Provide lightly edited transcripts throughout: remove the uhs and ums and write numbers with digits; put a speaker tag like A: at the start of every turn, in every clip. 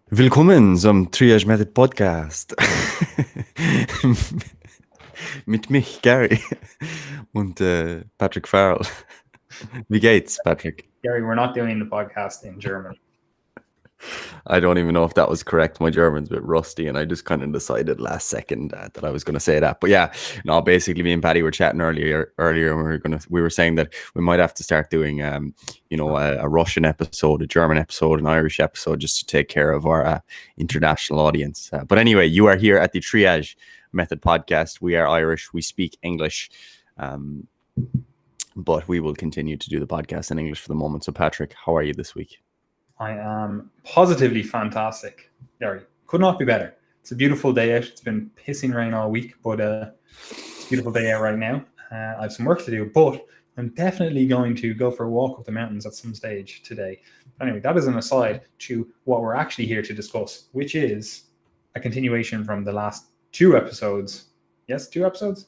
A: Willkommen zum Triage Method Podcast. Mit mich, Gary, und Patrick Farrell. Wie geht's, Patrick?
B: Gary, we're not doing the podcast in German.
A: I don't even know if that was correct. My German's a bit rusty, and I just kind of decided last second that I was going to say that. But yeah, no, basically, me and Patty were chatting earlier, and we were saying that we might have to start doing, a Russian episode, a German episode, an Irish episode, just to take care of our international audience. But anyway, you are here at the Triage Method Podcast. We are Irish. We speak English. But we will continue to do the podcast in English for the moment. So, Patrick, how are you this week?
B: I am positively fantastic, Gary. Could not be better. It's a beautiful day out. It's been pissing rain all week, but it's a beautiful day out right now. I have some work to do, but I'm definitely going to go for a walk up the mountains at some stage today. Anyway, that is an aside to what we're actually here to discuss, which is a continuation from the last two episodes. Yes, 2 episodes?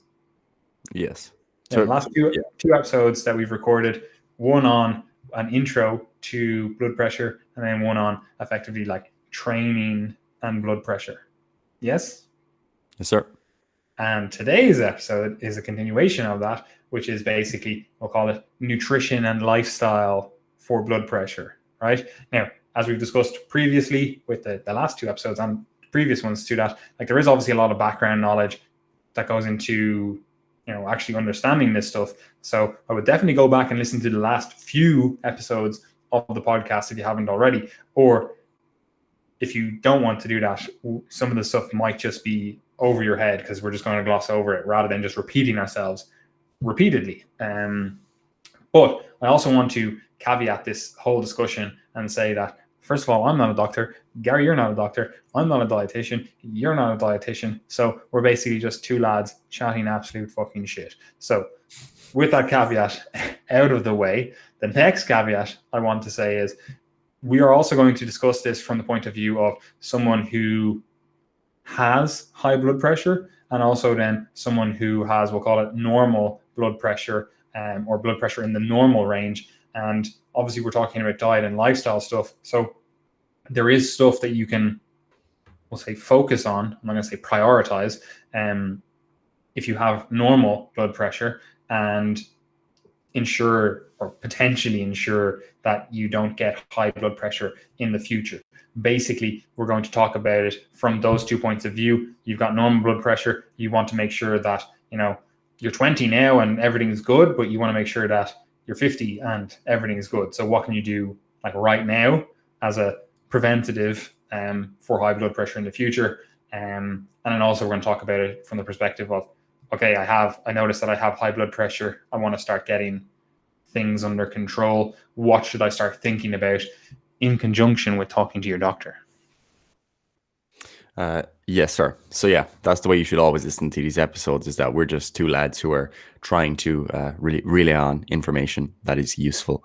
A: Yes.
B: So the last two episodes that we've recorded, one on an intro to blood pressure and then one on effectively like training and blood pressure. Yes?
A: Yes, sir.
B: And today's episode is a continuation of that, which is basically, we'll call it nutrition and lifestyle for blood pressure, right? Now, as we've discussed previously with the last 2 episodes and previous ones to that, like there is obviously a lot of background knowledge that goes into actually understanding this stuff. So I would definitely go back and listen to the last few episodes of the podcast if you haven't already. Or if you don't want to do that, some of the stuff might just be over your head because we're just going to gloss over it rather than just repeating ourselves repeatedly. But I also want to caveat this whole discussion and say that, first of all, I'm not a doctor. Gary, you're not a doctor. I'm not a dietitian. You're not a dietitian. So we're basically just 2 lads chatting absolute fucking shit. So with that caveat out of the way, the next caveat I want to say is we are also going to discuss this from the point of view of someone who has high blood pressure and also then someone who has, we'll call it normal blood pressure or blood pressure in the normal range. And obviously we're talking about diet and lifestyle stuff. So there is stuff that you can, we'll say, focus on. I'm not going to say prioritize. If you have normal blood pressure and ensure or potentially ensure that you don't get high blood pressure in the future. Basically, we're going to talk about it from those 2 points of view. You've got normal blood pressure. You want to make sure that, you're 20 now and everything is good, but you want to make sure that you're 50 and everything is good. So what can you do like right now as a preventative for high blood pressure in the future? And then also we're going to talk about it from the perspective of, okay, I noticed that I have high blood pressure. I want to start getting things under control. What should I start thinking about in conjunction with talking to your doctor?
A: Yes, sir. So yeah, that's the way you should always listen to these episodes, is that we're just 2 lads who are trying to really relay on information that is useful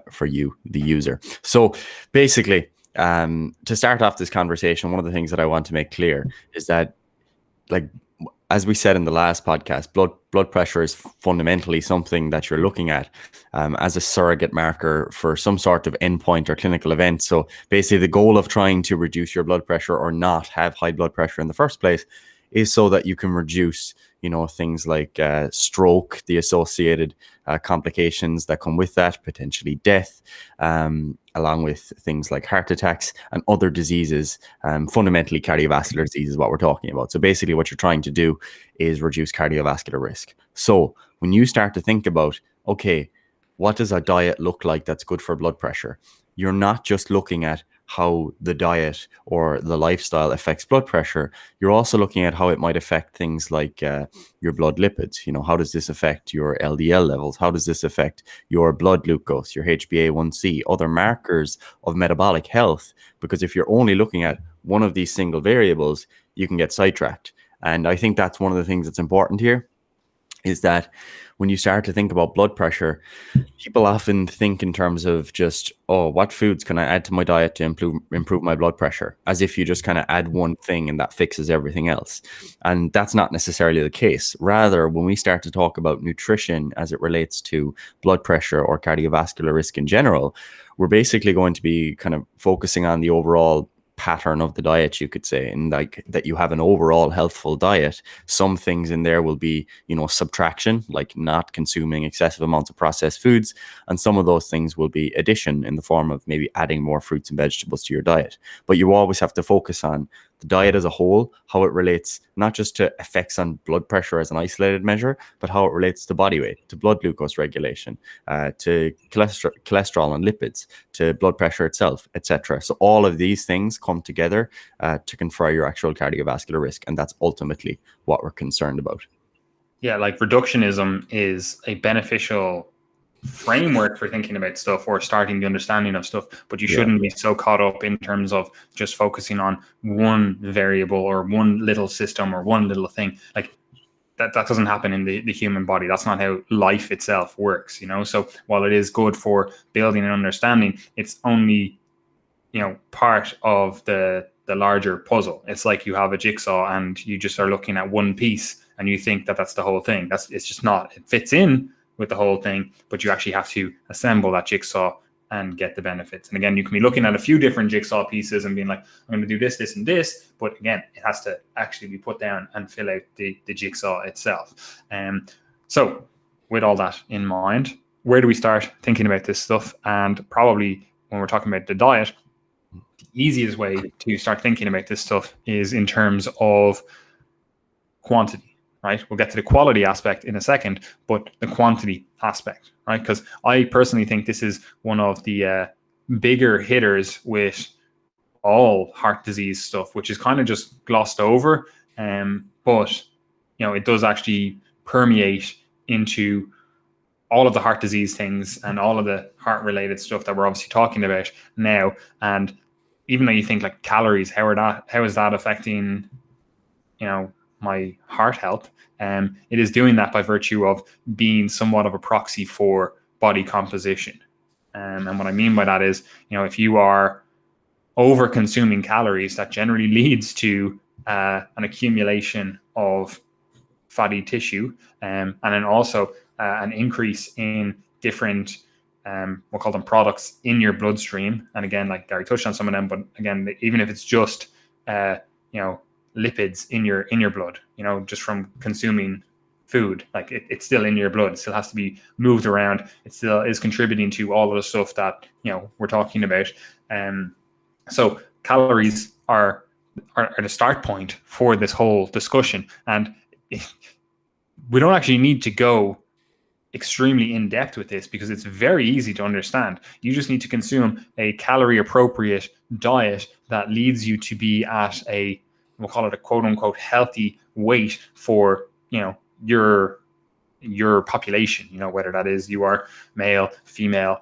A: for you, the user. So basically, to start off this conversation, one of the things that I want to make clear is that, like, as we said in the last podcast, blood pressure is fundamentally something that you're looking at as a surrogate marker for some sort of endpoint or clinical event. So basically the goal of trying to reduce your blood pressure or not have high blood pressure in the first place is so that you can reduce, things like stroke, the associated complications that come with that, potentially death, along with things like heart attacks and other diseases. Fundamentally, cardiovascular disease is what we're talking about. So basically what you're trying to do is reduce cardiovascular risk. So when you start to think about, okay, what does a diet look like that's good for blood pressure? You're not just looking at how the diet or the lifestyle affects blood pressure. You're also looking at how it might affect things like your blood lipids. How does this affect your LDL levels? How does this affect your blood glucose, your HbA1c, other markers of metabolic health? Because if you're only looking at one of these single variables, you can get sidetracked. And I think that's one of the things that's important here, is that when you start to think about blood pressure, people often think in terms of just, oh, what foods can I add to my diet to improve my blood pressure? As if you just kind of add one thing and that fixes everything else. And that's not necessarily the case. Rather, when we start to talk about nutrition as it relates to blood pressure or cardiovascular risk in general, we're basically going to be kind of focusing on the overall pattern of the diet, you could say, and like that you have an overall healthful diet. Some things in there will be, subtraction, like not consuming excessive amounts of processed foods, and some of those things will be addition in the form of maybe adding more fruits and vegetables to your diet. But you always have to focus on the diet as a whole, how it relates not just to effects on blood pressure as an isolated measure, but how it relates to body weight, to blood glucose regulation, to cholesterol and lipids, to blood pressure itself, etc. So all of these things come together to confer your actual cardiovascular risk, and that's ultimately what we're concerned about.
B: Yeah, like reductionism is a beneficial framework for thinking about stuff or starting the understanding of stuff, but you shouldn't be so caught up in terms of just focusing on one variable or one little system or one little thing. Like that doesn't happen in the human body. That's not how life itself works, So while it is good for building and understanding, it's only, part of the larger puzzle. It's like you have a jigsaw and you just are looking at one piece and you think that that's the whole thing. It's just not. It fits in with the whole thing, but you actually have to assemble that jigsaw and get the benefits. And again, you can be looking at a few different jigsaw pieces and being like, I'm going to do this, this, and this. But again, it has to actually be put down and fill out the jigsaw itself. So with all that in mind, where do we start thinking about this stuff? And probably when we're talking about the diet, the easiest way to start thinking about this stuff is in terms of quantity. Right, we'll get to the quality aspect in a second, but the quantity aspect, right? Because I personally think this is one of the bigger hitters with all heart disease stuff, which is kind of just glossed over. But it does actually permeate into all of the heart disease things and all of the heart-related stuff that we're obviously talking about now. And even though you think like calories, how is that affecting, my heart health? It is doing that by virtue of being somewhat of a proxy for body composition. And what I mean by that is, if you are over consuming calories, that generally leads to an accumulation of fatty tissue, and then also an increase in different, we'll call them products in your bloodstream. And again, like Gary touched on some of them, but again, even if it's just, lipids in your blood, just from consuming food, like it's still in your blood. It still has to be moved around. It still is contributing to all of the stuff that we're talking about. So calories are the start point for this whole discussion, and we don't actually need to go extremely in depth with this because it's very easy to understand. You just need to consume a calorie appropriate diet that leads you to be at a, we'll call it a quote unquote healthy weight for, your population, whether that is you are male, female,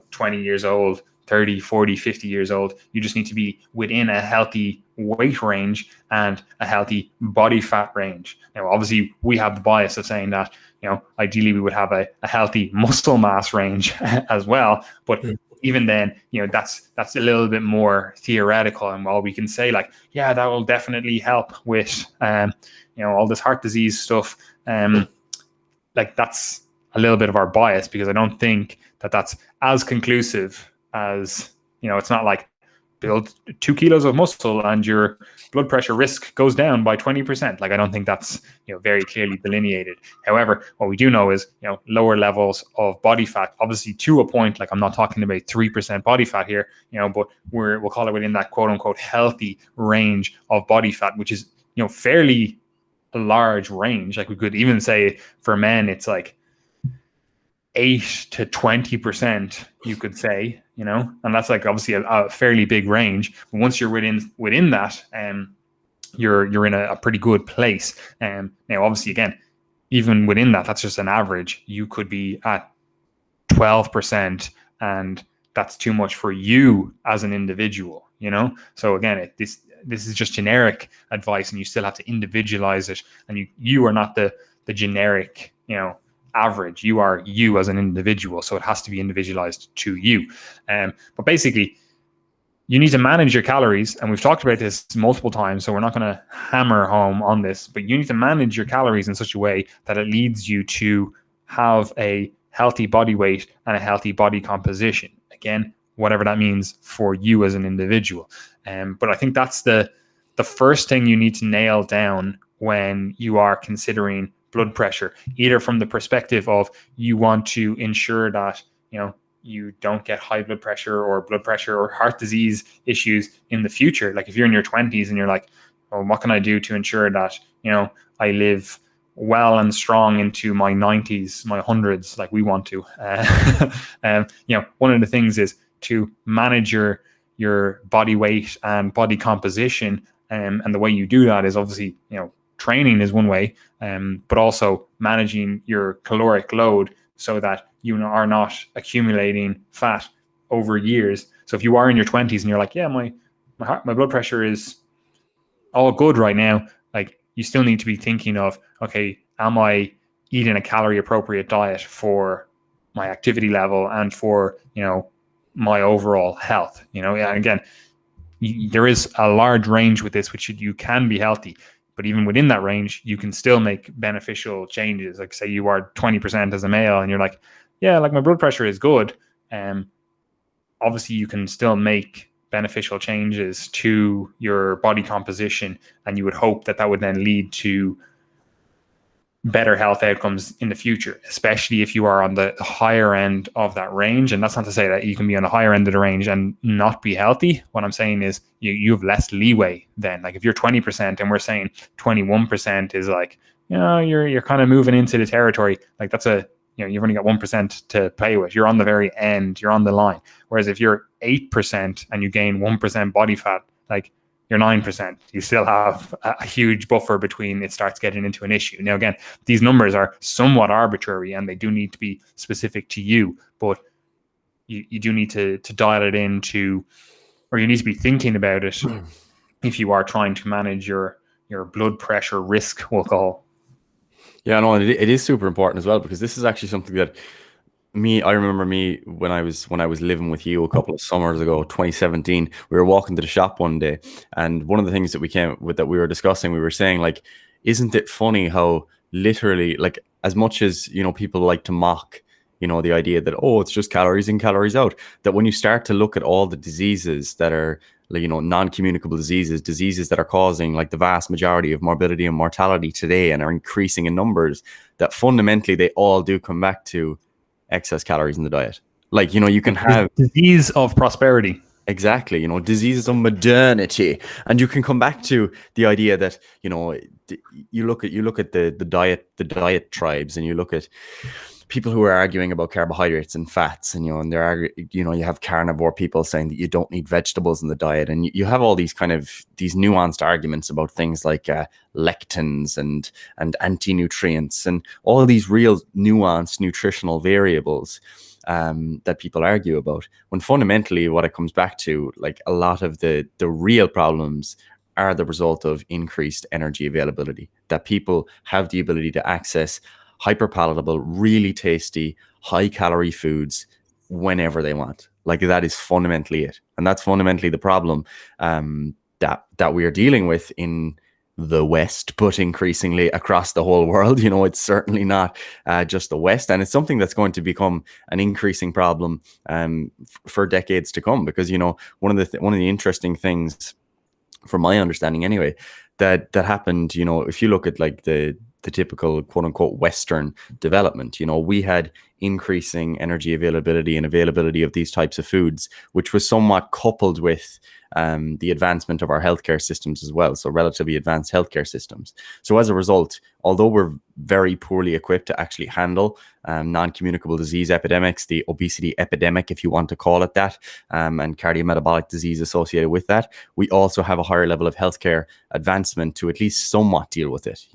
B: 20 years old, 30, 40, 50 years old. You just need to be within a healthy weight range and a healthy body fat range. Now, obviously we have the bias of saying that, ideally we would have a healthy muscle mass range as well. But even then, that's a little bit more theoretical. And while we can say like, yeah, that will definitely help with, all this heart disease stuff, like that's a little bit of our bias, because I don't think that that's as conclusive as, it's not like build 2 kilos of muscle and your blood pressure risk goes down by 20%. Like, I don't think that's, very clearly delineated. However, what we do know is, lower levels of body fat, obviously to a point, like I'm not talking about 3% body fat here, but we'll call it within that quote unquote healthy range of body fat, which is, fairly a large range. Like we could even say for men, it's like 8 to 20%, you could say, and that's like obviously a fairly big range. But once you're within that, you're in a pretty good place. Now, obviously, again, even within that, that's just an average. You could be at 12%, and that's too much for you as an individual. So again, this is just generic advice, and you still have to individualize it. And you are not the generic, average. You are you as an individual, so it has to be individualized to you. But basically, you need to manage your calories, and we've talked about this multiple times, so we're not going to hammer home on this, but you need to manage your calories in such a way that it leads you to have a healthy body weight and a healthy body composition. Again, whatever that means for you as an individual. But I think that's the first thing you need to nail down when you are considering blood pressure, either from the perspective of you want to ensure that, you don't get high blood pressure or heart disease issues in the future. Like if you're in your 20s and you're like, well, what can I do to ensure that, I live well and strong into my 90s, my hundreds, like we want to. One of the things is to manage your body weight and body composition. And the way you do that is obviously, training is one way, but also managing your caloric load so that you are not accumulating fat over years. So if you are in your 20s and you're like, yeah, my blood pressure is all good right now, like you still need to be thinking of, okay, am I eating a calorie appropriate diet for my activity level and for, my overall health? And again, there is a large range with this, which you can be healthy. But even within that range, you can still make beneficial changes. Like say you are 20% as a male and you're like, yeah, like my blood pressure is good. Obviously you can still make beneficial changes to your body composition. And you would hope that would then lead to better health outcomes in the future, especially if you are on the higher end of that range. And that's not to say that you can be on the higher end of the range and not be healthy. What I'm saying is you have less leeway then. Like if you're 20% and we're saying 21% is like, you're kind of moving into the territory. Like that's you've only got 1% to play with. You're on the very end, you're on the line. Whereas if you're 8% and you gain 1% body fat, like you're 9%. You still have a huge buffer between it starts getting into an issue. Now, again, these numbers are somewhat arbitrary and they do need to be specific to you, but you do need to dial it into, or you need to be thinking about it if you are trying to manage your blood pressure risk, we'll call.
A: Yeah, no, it is super important as well, because this is actually something that I remember when I was living with you a couple of summers ago, 2017, we were walking to the shop one day, and one of the things that we were discussing, we were saying, like, isn't it funny how literally, like, as much as, people like to mock, the idea that, oh, it's just calories in, calories out, that when you start to look at all the diseases that are, like, non-communicable diseases that are causing like the vast majority of morbidity and mortality today and are increasing in numbers, that fundamentally they all do come back to excess calories in the diet. Like, you can have
B: disease of prosperity.
A: Exactly. Diseases of modernity. And you can come back to the idea that, you look at the diet tribes, and you look at people who are arguing about carbohydrates and fats, and, and you have carnivore people saying that you don't need vegetables in the diet. And you have all these these nuanced arguments about things like lectins and anti-nutrients and all of these real nuanced nutritional variables that people argue about, when fundamentally what it comes back to, like, a lot of the real problems are the result of increased energy availability, that people have the ability to access hyper palatable, really tasty, high calorie foods whenever they want. Like, that is fundamentally it. And that's fundamentally the problem that we are dealing with in the West, but increasingly across the whole world. It's certainly not just the West, and it's something that's going to become an increasing problem for decades to come, because one of the interesting things, from my understanding anyway, that happened, if you look at like the typical quote unquote Western development, we had increasing energy availability and availability of these types of foods, which was somewhat coupled with the advancement of our healthcare systems as well. So relatively advanced healthcare systems. So as a result, although we're very poorly equipped to actually handle non-communicable disease epidemics, the obesity epidemic, if you want to call it that, and cardiometabolic disease associated with that, we also have a higher level of healthcare advancement to at least somewhat deal with it,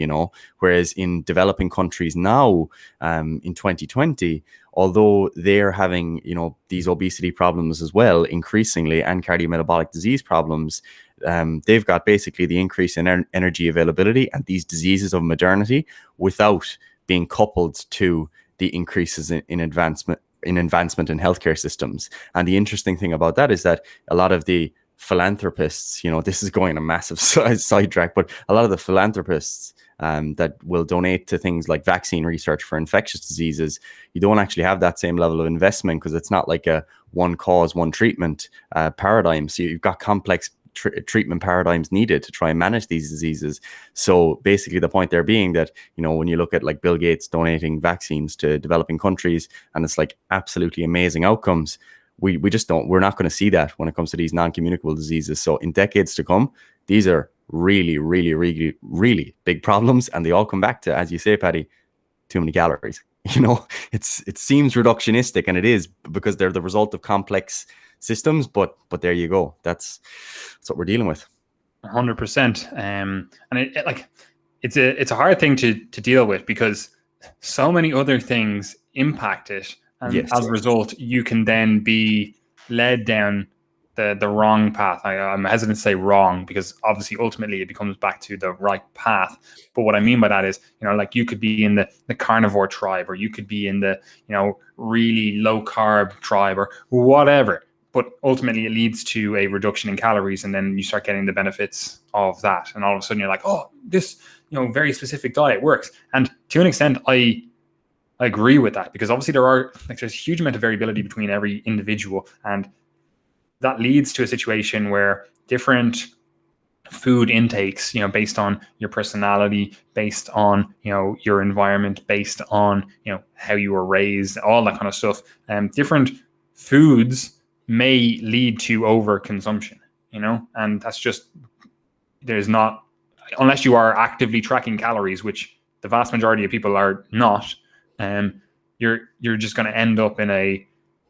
A: whereas in developing countries now, in 2020, although they're having, these obesity problems as well, increasingly, and cardiometabolic disease problems, they've got basically the increase in energy availability and these diseases of modernity without being coupled to the increases in advancement in healthcare systems. And the interesting thing about that is that a lot of the philanthropists, this is going a massive sidetrack, but a lot of the philanthropists that will donate to things like vaccine research for infectious diseases, you don't actually have that same level of investment because it's not like a one cause, one treatment paradigm. So you've got complex treatment paradigms needed to try and manage these diseases. So basically the point there being that, when you look at like Bill Gates donating vaccines to developing countries and it's like absolutely amazing outcomes, we're not going to see that when it comes to these non-communicable diseases. So in decades to come, these are really, really, really, really big problems. And they all come back to, as you say, Paddy, too many calories. It seems reductionistic, and it is because they're the result of complex systems, but there you go. That's what we're dealing with.
B: 100%. And it's a hard thing to deal with because so many other things impact it, and
A: yes,
B: as a result, you can then be led down the wrong path. I'm hesitant to say wrong because obviously ultimately it becomes back to the right path. But what I mean by that is, like you could be in the carnivore tribe, or you could be in the, really low carb tribe or whatever. But ultimately it leads to a reduction in calories, and then you start getting the benefits of that. And all of a sudden you're like, oh, this, very specific diet works. And to an extent, I agree with that, because obviously there's a huge amount of variability between every individual, and that leads to a situation where different food intakes, based on your personality, based on, your environment, based on, how you were raised, all that kind of stuff, different foods may lead to overconsumption, and that's just, there's not, unless you are actively tracking calories, which the vast majority of people are not, you're just going to end up in a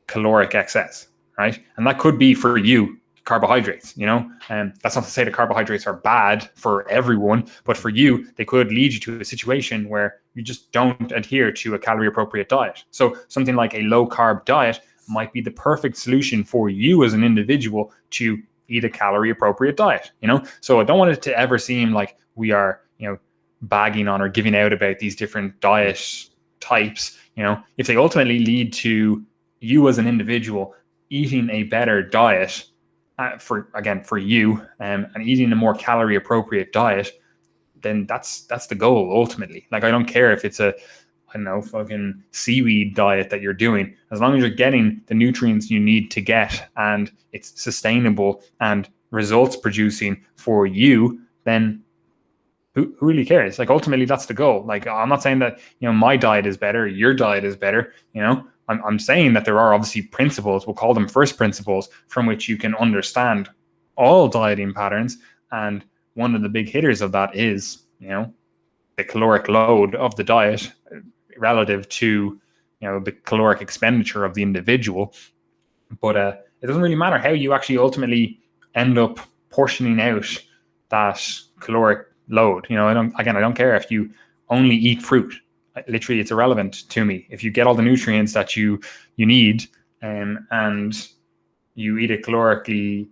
B: caloric excess, right? And that could be for you carbohydrates, and that's not to say that carbohydrates are bad for everyone, but for you, they could lead you to a situation where you just don't adhere to a calorie appropriate diet. So something like a low carb diet might be the perfect solution for you as an individual to eat a calorie appropriate diet, So I don't want it to ever seem like we are, bagging on or giving out about these different diet types, if they ultimately lead to you as an individual eating a better diet for you, and eating a more calorie appropriate diet, then that's the goal ultimately. Like, I don't care if it's a, fucking seaweed diet that you're doing, as long as you're getting the nutrients you need to get and it's sustainable and results producing for you, then who really cares? Like, ultimately that's the goal. Like, I'm not saying that, my diet is better, your diet is better, I'm saying that there are obviously principles, we'll call them first principles, from which you can understand all dieting patterns. And one of the big hitters of that is, the caloric load of the diet relative to, the caloric expenditure of the individual. But it doesn't really matter how you actually ultimately end up portioning out that caloric load. I don't care if you only eat fruit. Literally, it's irrelevant to me. If you get all the nutrients that you need, and you eat a calorically,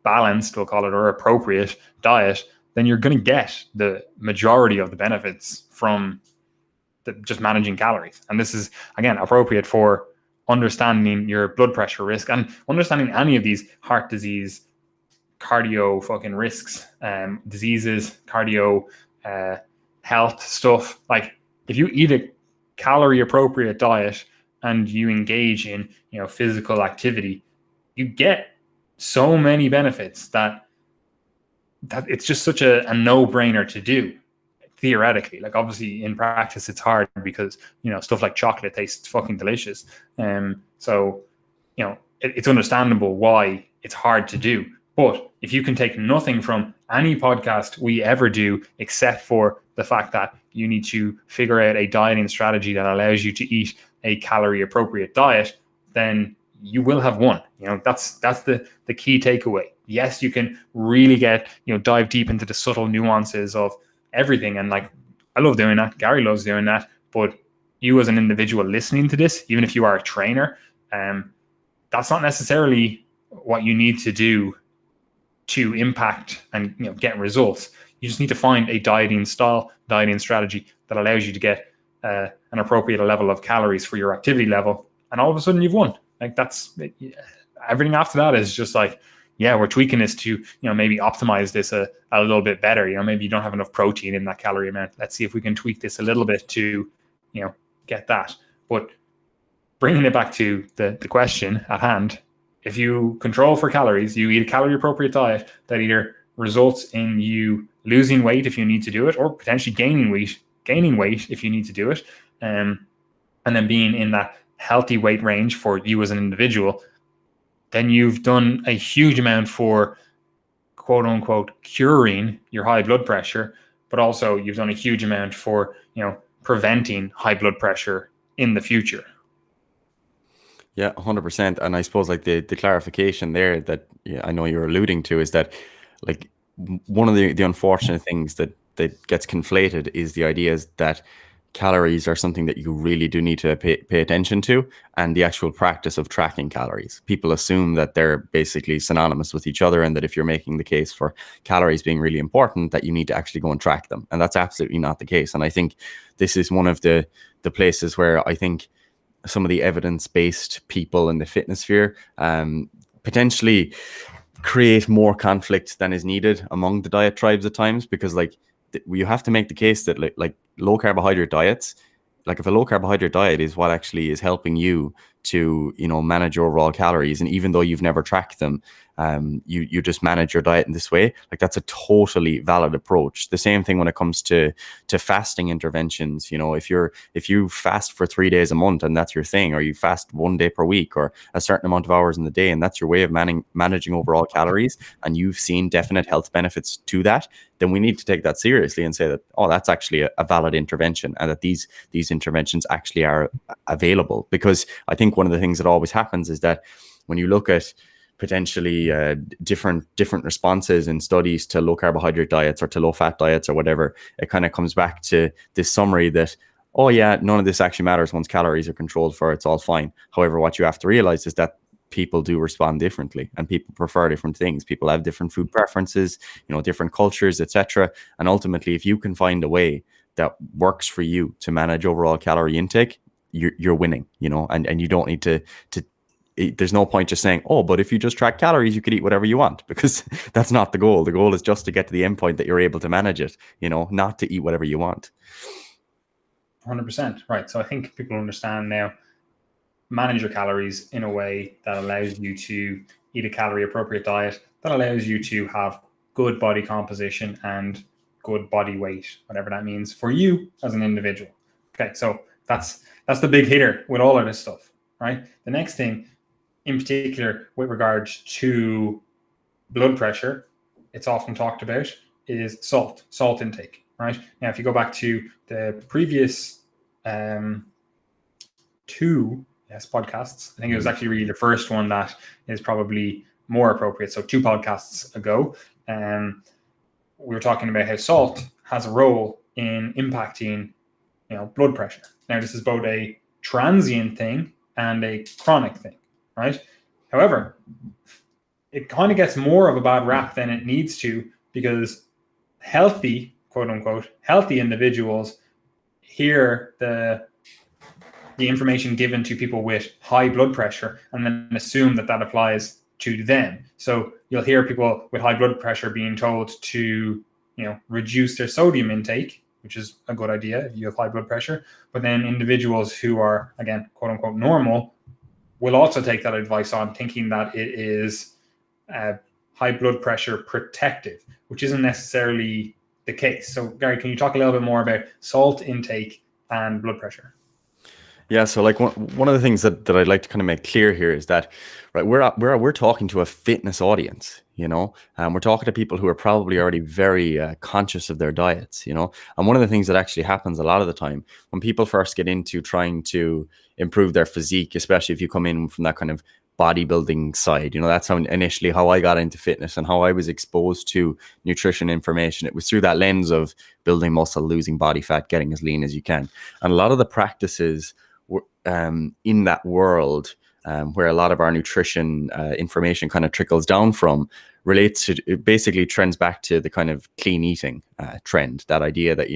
B: balanced, we'll call it, or appropriate diet, then you're going to get the majority of the benefits from just managing calories. And this is, again, appropriate for understanding your blood pressure risk and understanding any of these heart disease, cardio fucking risks, diseases, cardio health stuff. Like, if you eat a calorie appropriate diet and you engage in, physical activity, you get so many benefits that it's just such a no-brainer to do, theoretically. Like, obviously in practice it's hard because, stuff like chocolate tastes fucking delicious. So, it's understandable why it's hard to do. But if you can take nothing from any podcast we ever do, except for the fact that you need to figure out a dieting strategy that allows you to eat a calorie appropriate diet, then you will have won. That's the key takeaway. Yes, you can really get, dive deep into the subtle nuances of everything. And like, I love doing that. Gary loves doing that. But you as an individual listening to this, even if you are a trainer, that's not necessarily what you need to do to impact and get results. You just need to find a dieting style, dieting strategy that allows you to get an appropriate level of calories for your activity level, and all of a sudden you've won. Like, that's everything after that is just like, yeah, we're tweaking this to, maybe optimize this a little bit better. Maybe you don't have enough protein in that calorie amount. Let's see if we can tweak this a little bit to, get that. But bringing it back to the question at hand, if you control for calories, you eat a calorie appropriate diet that either results in you losing weight if you need to do it, or potentially gaining weight if you need to do it, and then being in that healthy weight range for you as an individual, then you've done a huge amount for, quote unquote, curing your high blood pressure, but also you've done a huge amount for, preventing high blood pressure in the future.
A: Yeah, 100%. And I suppose like the clarification there that I know you're alluding to is that, like, one of the unfortunate things that gets conflated is the idea is that calories are something that you really do need to pay attention to, and the actual practice of tracking calories. People assume that they're basically synonymous with each other, and that if you're making the case for calories being really important, that you need to actually go and track them. And that's absolutely not the case. And I think this is one of the places where I think some of the evidence-based people in the fitness sphere potentially create more conflict than is needed among the diet tribes at times, because like you have to make the case that like low carbohydrate diets, like if a low carbohydrate diet is what actually is helping you to manage your overall calories, and even though you've never tracked them, you just manage your diet in this way, like that's a totally valid approach. The same thing when it comes to fasting interventions. If you fast for 3 days a month and that's your thing, or you fast 1 day per week or a certain amount of hours in the day, and that's your way of managing overall calories, and you've seen definite health benefits to that, then we need to take that seriously and say that, oh, that's actually a valid intervention, and that these interventions actually are available. Because I think one of the things that always happens is that when you look at potentially different responses in studies to low carbohydrate diets or to low fat diets or whatever, it kind of comes back to this summary that, oh yeah, none of this actually matters once calories are controlled for, it's all fine. However, what you have to realize is that people do respond differently, and people prefer different things. People have different food preferences, different cultures, etc. And ultimately, if you can find a way that works for you to manage overall calorie intake, you're winning, and you don't need to there's no point just saying, oh, but if you just track calories, you could eat whatever you want, because that's not the goal. The goal is just to get to the end point that you're able to manage it, not to eat whatever you want.
B: 100%. Right. So I think people understand now, manage your calories in a way that allows you to eat a calorie appropriate diet, that allows you to have good body composition and good body weight, whatever that means for you as an individual. Okay. So that's the big hitter with all of this stuff, right? The next thing, in particular with regards to blood pressure, it's often talked about, is salt intake, right? Now, if you go back to the previous two podcasts, I think it was actually really the first one that is probably more appropriate. So 2 podcasts ago, we were talking about how salt has a role in impacting, blood pressure. Now, this is both a transient thing and a chronic thing, right? However, it kind of gets more of a bad rap than it needs to, because healthy, quote unquote, healthy individuals hear the information given to people with high blood pressure and then assume that applies to them. So you'll hear people with high blood pressure being told to, reduce their sodium intake, which is a good idea if you have high blood pressure. But then individuals who are, again, quote unquote, normal will also take that advice on, thinking that it is high blood pressure protective, which isn't necessarily the case. So Gary, can you talk a little bit more about salt intake and blood pressure?
A: Yeah, so like one of the things that I'd like to kind of make clear here is that, right, we're talking to a fitness audience, and we're talking to people who are probably already very conscious of their diets, and one of the things that actually happens a lot of the time when people first get into trying to improve their physique, especially if you come in from that kind of bodybuilding side, that's how initially how I got into fitness and how I was exposed to nutrition information. It was through that lens of building muscle, losing body fat, getting as lean as you can. And a lot of the practices in that world where a lot of our nutrition information kind of trickles down from, relates to, it basically trends back to the kind of clean eating trend. That idea that,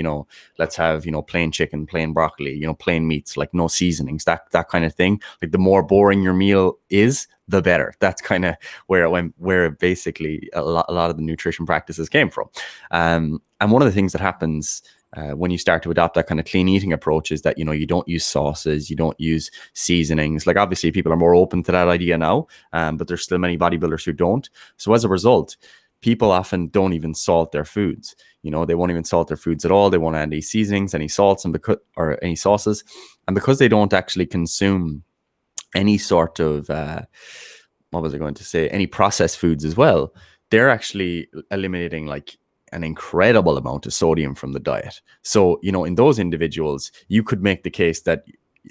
A: let's have, plain chicken, plain broccoli, plain meats, like no seasonings, that kind of thing. Like the more boring your meal is, the better. That's kind of where it went, where basically a lot of the nutrition practices came from. And one of the things that happens when you start to adopt that kind of clean eating approach is that, you don't use sauces, you don't use seasonings. Like obviously people are more open to that idea now, but there's still many bodybuilders who don't. So as a result, people often don't even salt their foods. They won't even salt their foods at all. They won't add any seasonings, any salts, or any sauces. And because they don't actually consume any sort of what was I going to say? Any processed foods as well, they're actually eliminating like an incredible amount of sodium from the diet. So, in those individuals, you could make the case that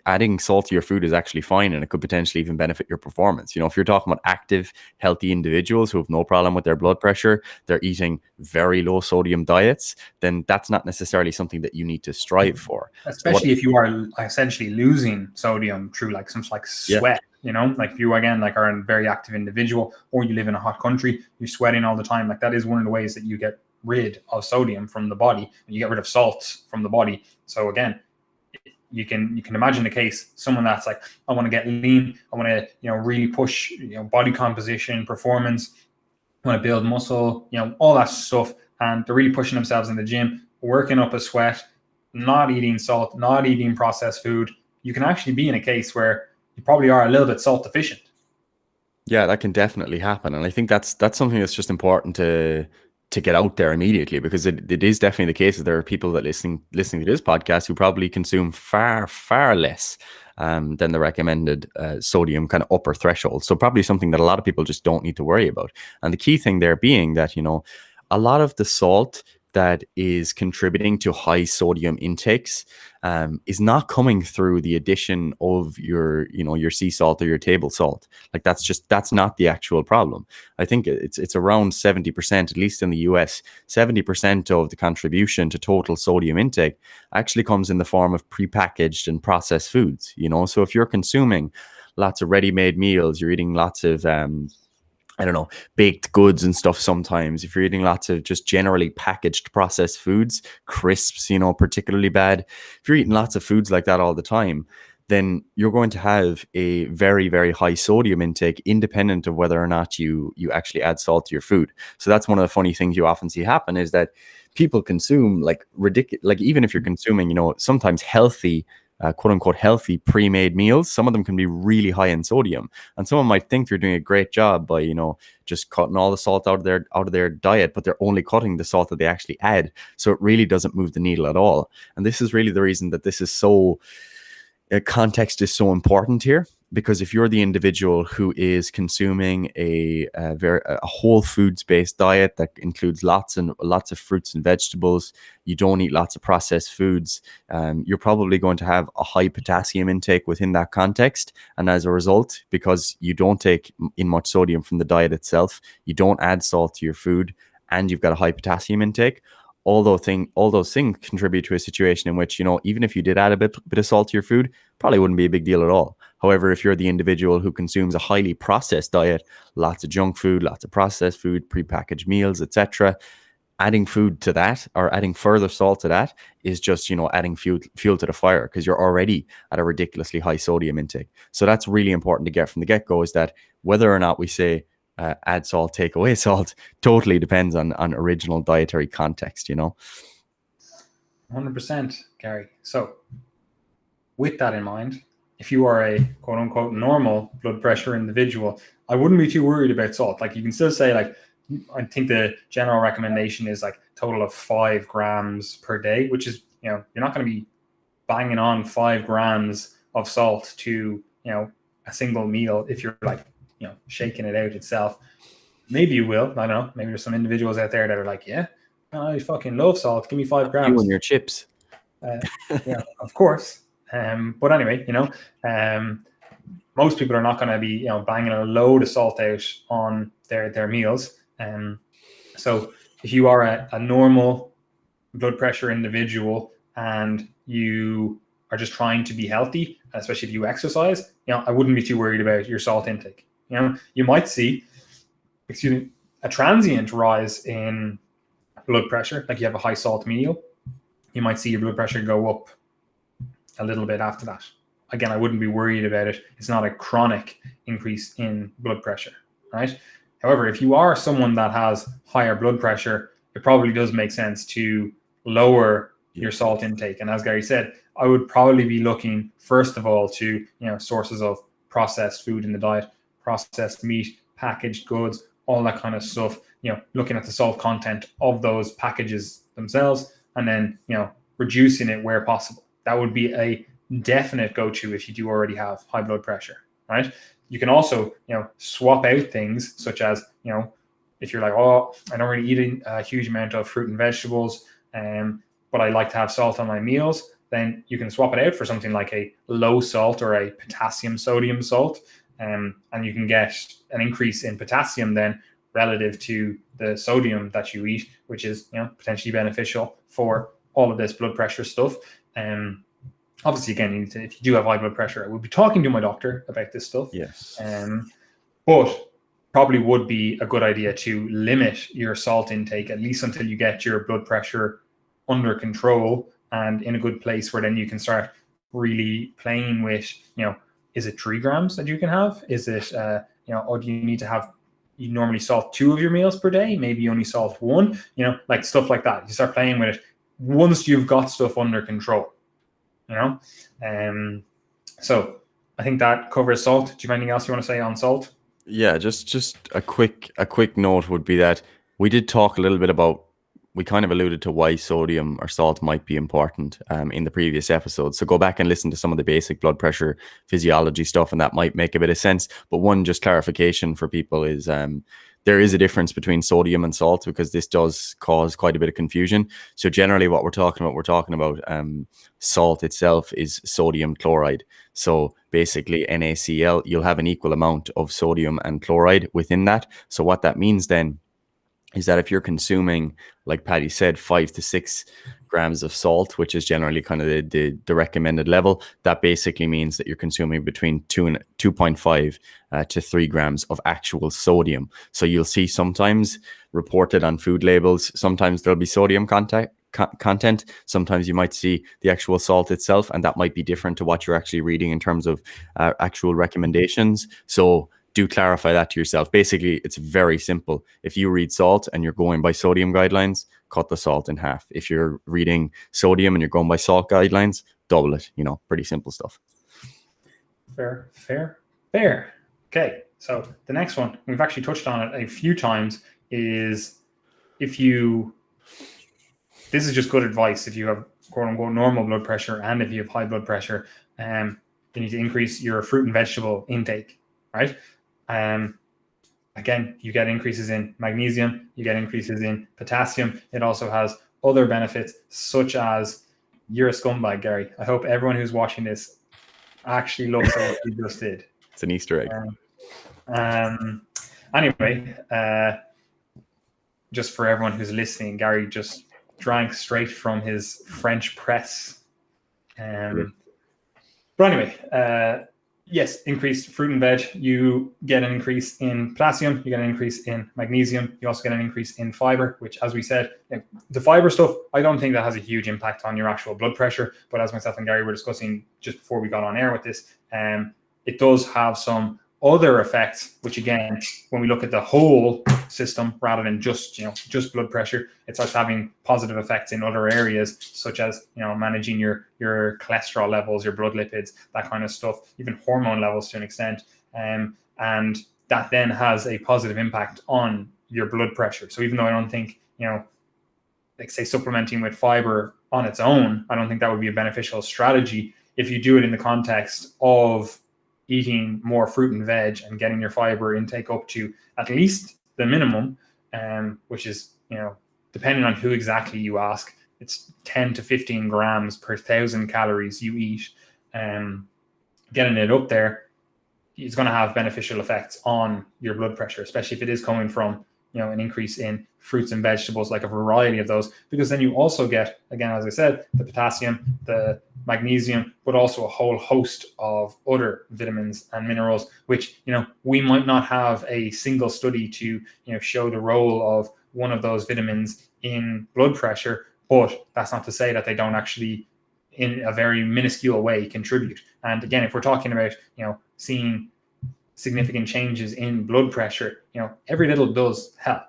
A: adding salt to your food is actually fine, and it could potentially even benefit your performance. If you're talking about active, healthy individuals who have no problem with their blood pressure, they're eating very low sodium diets, then that's not necessarily something that you need to strive for.
B: Especially if you are essentially losing sodium through like some like sweat, like if you again like are a very active individual, or you live in a hot country, you're sweating all the time. Like that is one of the ways that you get rid of sodium from the body, and you get rid of salts from the body. So again, you can imagine the case, someone that's like, I want to get lean, I want to really push body composition, performance, I want to build muscle, all that stuff, and they're really pushing themselves in the gym, working up a sweat, not eating salt, not eating processed food. You can actually be in a case where you probably are a little bit salt deficient.
A: Yeah, that can definitely happen, and I think that's something that's just important to get out there immediately, because it is definitely the case that there are people that listening to this podcast who probably consume far less than the recommended sodium kind of upper threshold. So probably something that a lot of people just don't need to worry about. And the key thing there being that a lot of the salt that is contributing to high sodium intakes is not coming through the addition of your sea salt or your table salt. Like that's not the actual problem. I think it's around 70%, at least in the US, 70% of the contribution to total sodium intake actually comes in the form of prepackaged and processed foods. So if you're consuming lots of ready-made meals, you're eating lots of I don't know, baked goods and stuff sometimes. If you're eating lots of just generally packaged processed foods, crisps, particularly bad. If you're eating lots of foods like that all the time, then you're going to have a very, very high sodium intake, independent of whether or not you actually add salt to your food. So that's one of the funny things you often see happen, is that people consume like ridiculous, like even if you're consuming, sometimes healthy, quote unquote healthy pre-made meals, some of them can be really high in sodium, and someone might think they're doing a great job by just cutting all the salt out of their diet, but they're only cutting the salt that they actually add, so it really doesn't move the needle at all. And this is really the reason that this is so context is so important here, because if you're the individual who is consuming a whole foods based diet that includes lots of fruits and vegetables, you don't eat lots of processed foods, you're probably going to have a high potassium intake within that context. And as a result, because you don't take in much sodium from the diet itself, you don't add salt to your food, and you've got a high potassium intake, all those things contribute to a situation in which, even if you did add a bit of salt to your food, probably wouldn't be a big deal at all. However, if you're the individual who consumes a highly processed diet, lots of junk food, lots of processed food, prepackaged meals, etc., adding food to that, or adding further salt to that, is just, adding fuel to the fire, because you're already at a ridiculously high sodium intake. So that's really important to get from the get-go, is that whether or not we say add salt, take away salt, totally depends on original dietary context.
B: 100%, Gary. So with that in mind, if you are a quote unquote normal blood pressure individual, I wouldn't be too worried about salt. Like you can still say, like, I think the general recommendation is like total of 5 grams per day, which is, you're not going to be banging on 5 grams of salt to, a single meal if you're like, shaking it out itself. Maybe you will. I don't know. Maybe there's some individuals out there that are like, yeah, I fucking love salt. Give me 5 grams.
A: You and your chips.
B: Yeah, of course. But anyway, most people are not going to be, banging a load of salt out on their meals. So if you are a normal blood pressure individual and you are just trying to be healthy especially if you exercise, I wouldn't be too worried about your salt intake. You might see, a transient rise in blood pressure, like you have a high salt meal, you might see your blood pressure go up a little bit after that. Again, I wouldn't be worried about it. It's not a chronic increase in blood pressure, right? However, if you are someone that has higher blood pressure, it probably does make sense to lower your salt intake. And as Gary said, I would probably be looking, first of all, to sources of processed food in the diet, processed meat, packaged goods, all that kind of stuff, looking at the salt content of those packages themselves, and then, reducing it where possible. That would be a definite go-to if you do already have high blood pressure, right? You can also, swap out things such as, if you're like, oh, I don't really eat a huge amount of fruit and vegetables, but I like to have salt on my meals, then you can swap it out for something like a low salt or a potassium sodium salt. And you can get an increase in potassium then relative to the sodium that you eat, which is potentially beneficial for all of this blood pressure stuff. Obviously, again, if you do have high blood pressure, I would be talking to my doctor about this stuff.
A: Yes.
B: But probably would be a good idea to limit your salt intake, at least until you get your blood pressure under control and in a good place where then you can start really playing with, is it 3 grams that you can have? Is it, or do you need to have, you normally salt 2 of your meals per day? Maybe you only salt 1, like stuff like that. You start playing with it once you've got stuff under control, So I think that covers salt. Do you have anything else you want to say on salt?
A: Yeah, just a quick note would be that we did talk a little bit about, we kind of alluded to why sodium or salt might be important in the previous episode. So go back and listen to some of the basic blood pressure physiology stuff, and that might make a bit of sense. But one just clarification for people is there is a difference between sodium and salt, because this does cause quite a bit of confusion. So generally what we're talking about salt itself is sodium chloride. So basically NaCl, you'll have an equal amount of sodium and chloride within that. So what that means then is that if you're consuming, like Paddy said, 5 to 6 grams of salt, which is generally kind of the recommended level, that basically means that you're consuming between 2.5 to 3 grams of actual sodium. So you'll see sometimes reported on food labels, sometimes there'll be sodium content. Sometimes you might see the actual salt itself, and that might be different to what you're actually reading in terms of actual recommendations. So do clarify that to yourself. Basically, it's very simple. If you read salt and you're going by sodium guidelines, cut the salt in half. If you're reading sodium and you're going by salt guidelines, double it. Pretty simple stuff.
B: Fair. Okay, so the next one, we've actually touched on it a few times, is this is just good advice if you have quote unquote normal blood pressure and if you have high blood pressure, you need to increase your fruit and vegetable intake, right? Again, you get increases in magnesium, you get increases in potassium. It also has other benefits, such as, you're a scumbag, Gary. I hope everyone who's watching this actually looks at what you just did.
A: It's an Easter egg.
B: Anyway, just for everyone who's listening, Gary just drank straight from his French press. But anyway, yes, increased fruit and veg, you get an increase in potassium, you get an increase in magnesium, you also get an increase in fiber, which, as we said, the fiber stuff, I don't think that has a huge impact on your actual blood pressure. But as myself and Gary were discussing just before we got on air with this, it does have some other effects, which again, when we look at the whole system rather than just blood pressure, it starts having positive effects in other areas, such as managing your cholesterol levels, your blood lipids, that kind of stuff, even hormone levels to an extent, and that then has a positive impact on your blood pressure. So even though I don't think like say supplementing with fiber on its own, I don't think that would be a beneficial strategy. If you do it in the context of eating more fruit and veg and getting your fiber intake up to at least the minimum, which is, depending on who exactly you ask, it's 10 to 15 grams per 1,000 calories you eat. Getting it up there is going to have beneficial effects on your blood pressure, especially if it is coming from an increase in fruits and vegetables, like a variety of those, because then you also get, again, as I said, the potassium, the magnesium, but also a whole host of other vitamins and minerals, which, we might not have a single study to, show the role of one of those vitamins in blood pressure, but that's not to say that they don't actually, in a very minuscule way, contribute. And again, if we're talking about, seeing significant changes in blood pressure, every little does help,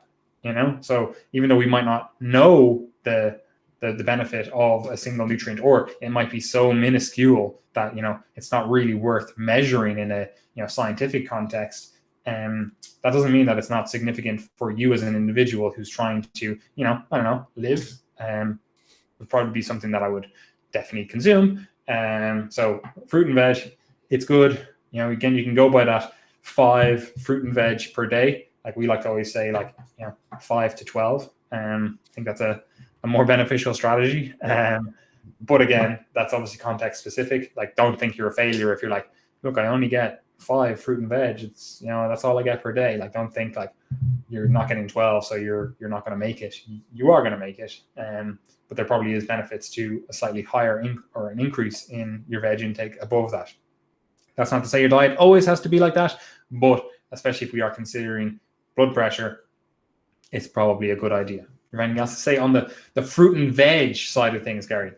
B: so even though we might not know the benefit of a single nutrient, or it might be so minuscule that it's not really worth measuring in a scientific context, that doesn't mean that it's not significant for you as an individual who's trying to live. Would probably be something that I would definitely consume. So fruit and veg, it's good. Again, you can go by that 5 fruit and veg per day. Like we like to always say, 5 to 12. I think that's a more beneficial strategy. But again, that's obviously context specific. Like, don't think you're a failure if you're like, look, I only get 5 fruit and veg. It's, that's all I get per day. Like, don't think like you're not getting 12, so you're not going to make it. You are going to make it. But there probably is benefits to a slightly higher or an increase in your veg intake above that. That's not to say your diet always has to be like that, but especially if we are considering blood pressure, it's probably a good idea. You have anything else to say on the fruit and veg side of things, Gary?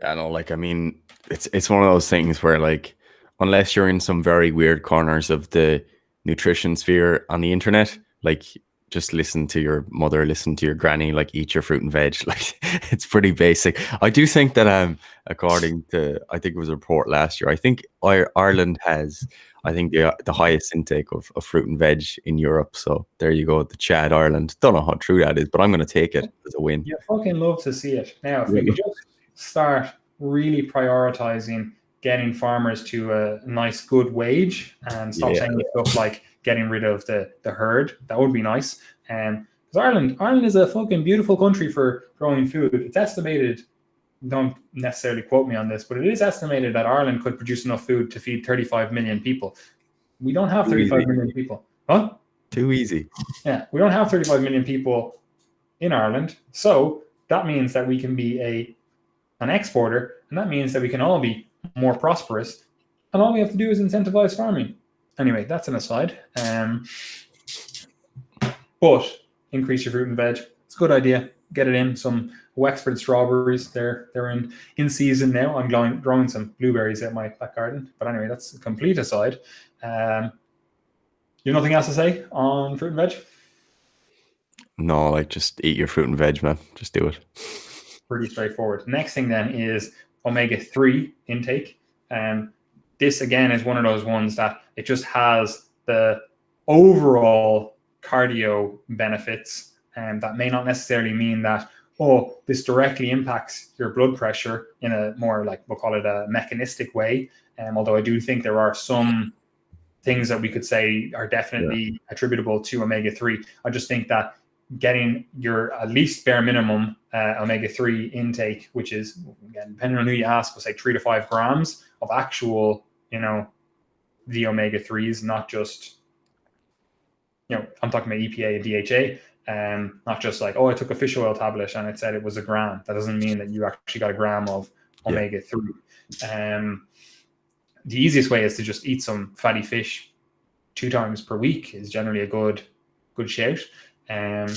A: I know, it's one of those things where, like, unless you're in some very weird corners of the nutrition sphere on the internet, like, just listen to your mother, listen to your granny, like, eat your fruit and veg. Like, it's pretty basic. I do think that according to, I think it was a report last year, I think Ireland has, I think, the highest intake of fruit and veg in Europe. So there you go, the Chad Ireland. Don't know how true that is, but I'm going to take it as a win.
B: You fucking love to see it. Now, if we could just start really prioritizing getting farmers to a nice, good wage and stop saying stuff like getting rid of the herd, that would be nice. Because Ireland is a fucking beautiful country for growing food. It's estimated, don't necessarily quote me on this, but it is estimated that Ireland could produce enough food to feed 35 million people. We don't have 35 million people. Huh?
A: Too easy.
B: Yeah, we don't have 35 million people in Ireland. So that means that we can be an exporter, and that means that we can all be more prosperous, and all we have to do is incentivize farming. Anyway, that's an aside. But increase your fruit and veg. It's a good idea. Get it in. Some Wexford strawberries. They're in season now. I'm growing some blueberries at my back garden. But anyway, that's a complete aside. You have nothing else to say on fruit and veg?
A: No, like, just eat your fruit and veg, man. Just do it.
B: Pretty straightforward. Next thing then is omega-3 intake. This again is one of those ones that it just has the overall cardio benefits, and that may not necessarily mean that, this directly impacts your blood pressure in a more, like, we'll call it a mechanistic way. Although I do think there are some things that we could say are definitely attributable to omega-3. I just think that getting your at least bare minimum omega-3 intake, which is, again, depending on who you ask, we'll say 3 to 5 grams of actual, the omega-3s, not just, I'm talking about EPA and DHA, not just like, I took a fish oil tablet and it said it was a gram. That doesn't mean that you actually got a gram of omega-3. The easiest way is to just eat some fatty fish 2 times per week is generally a good shout. And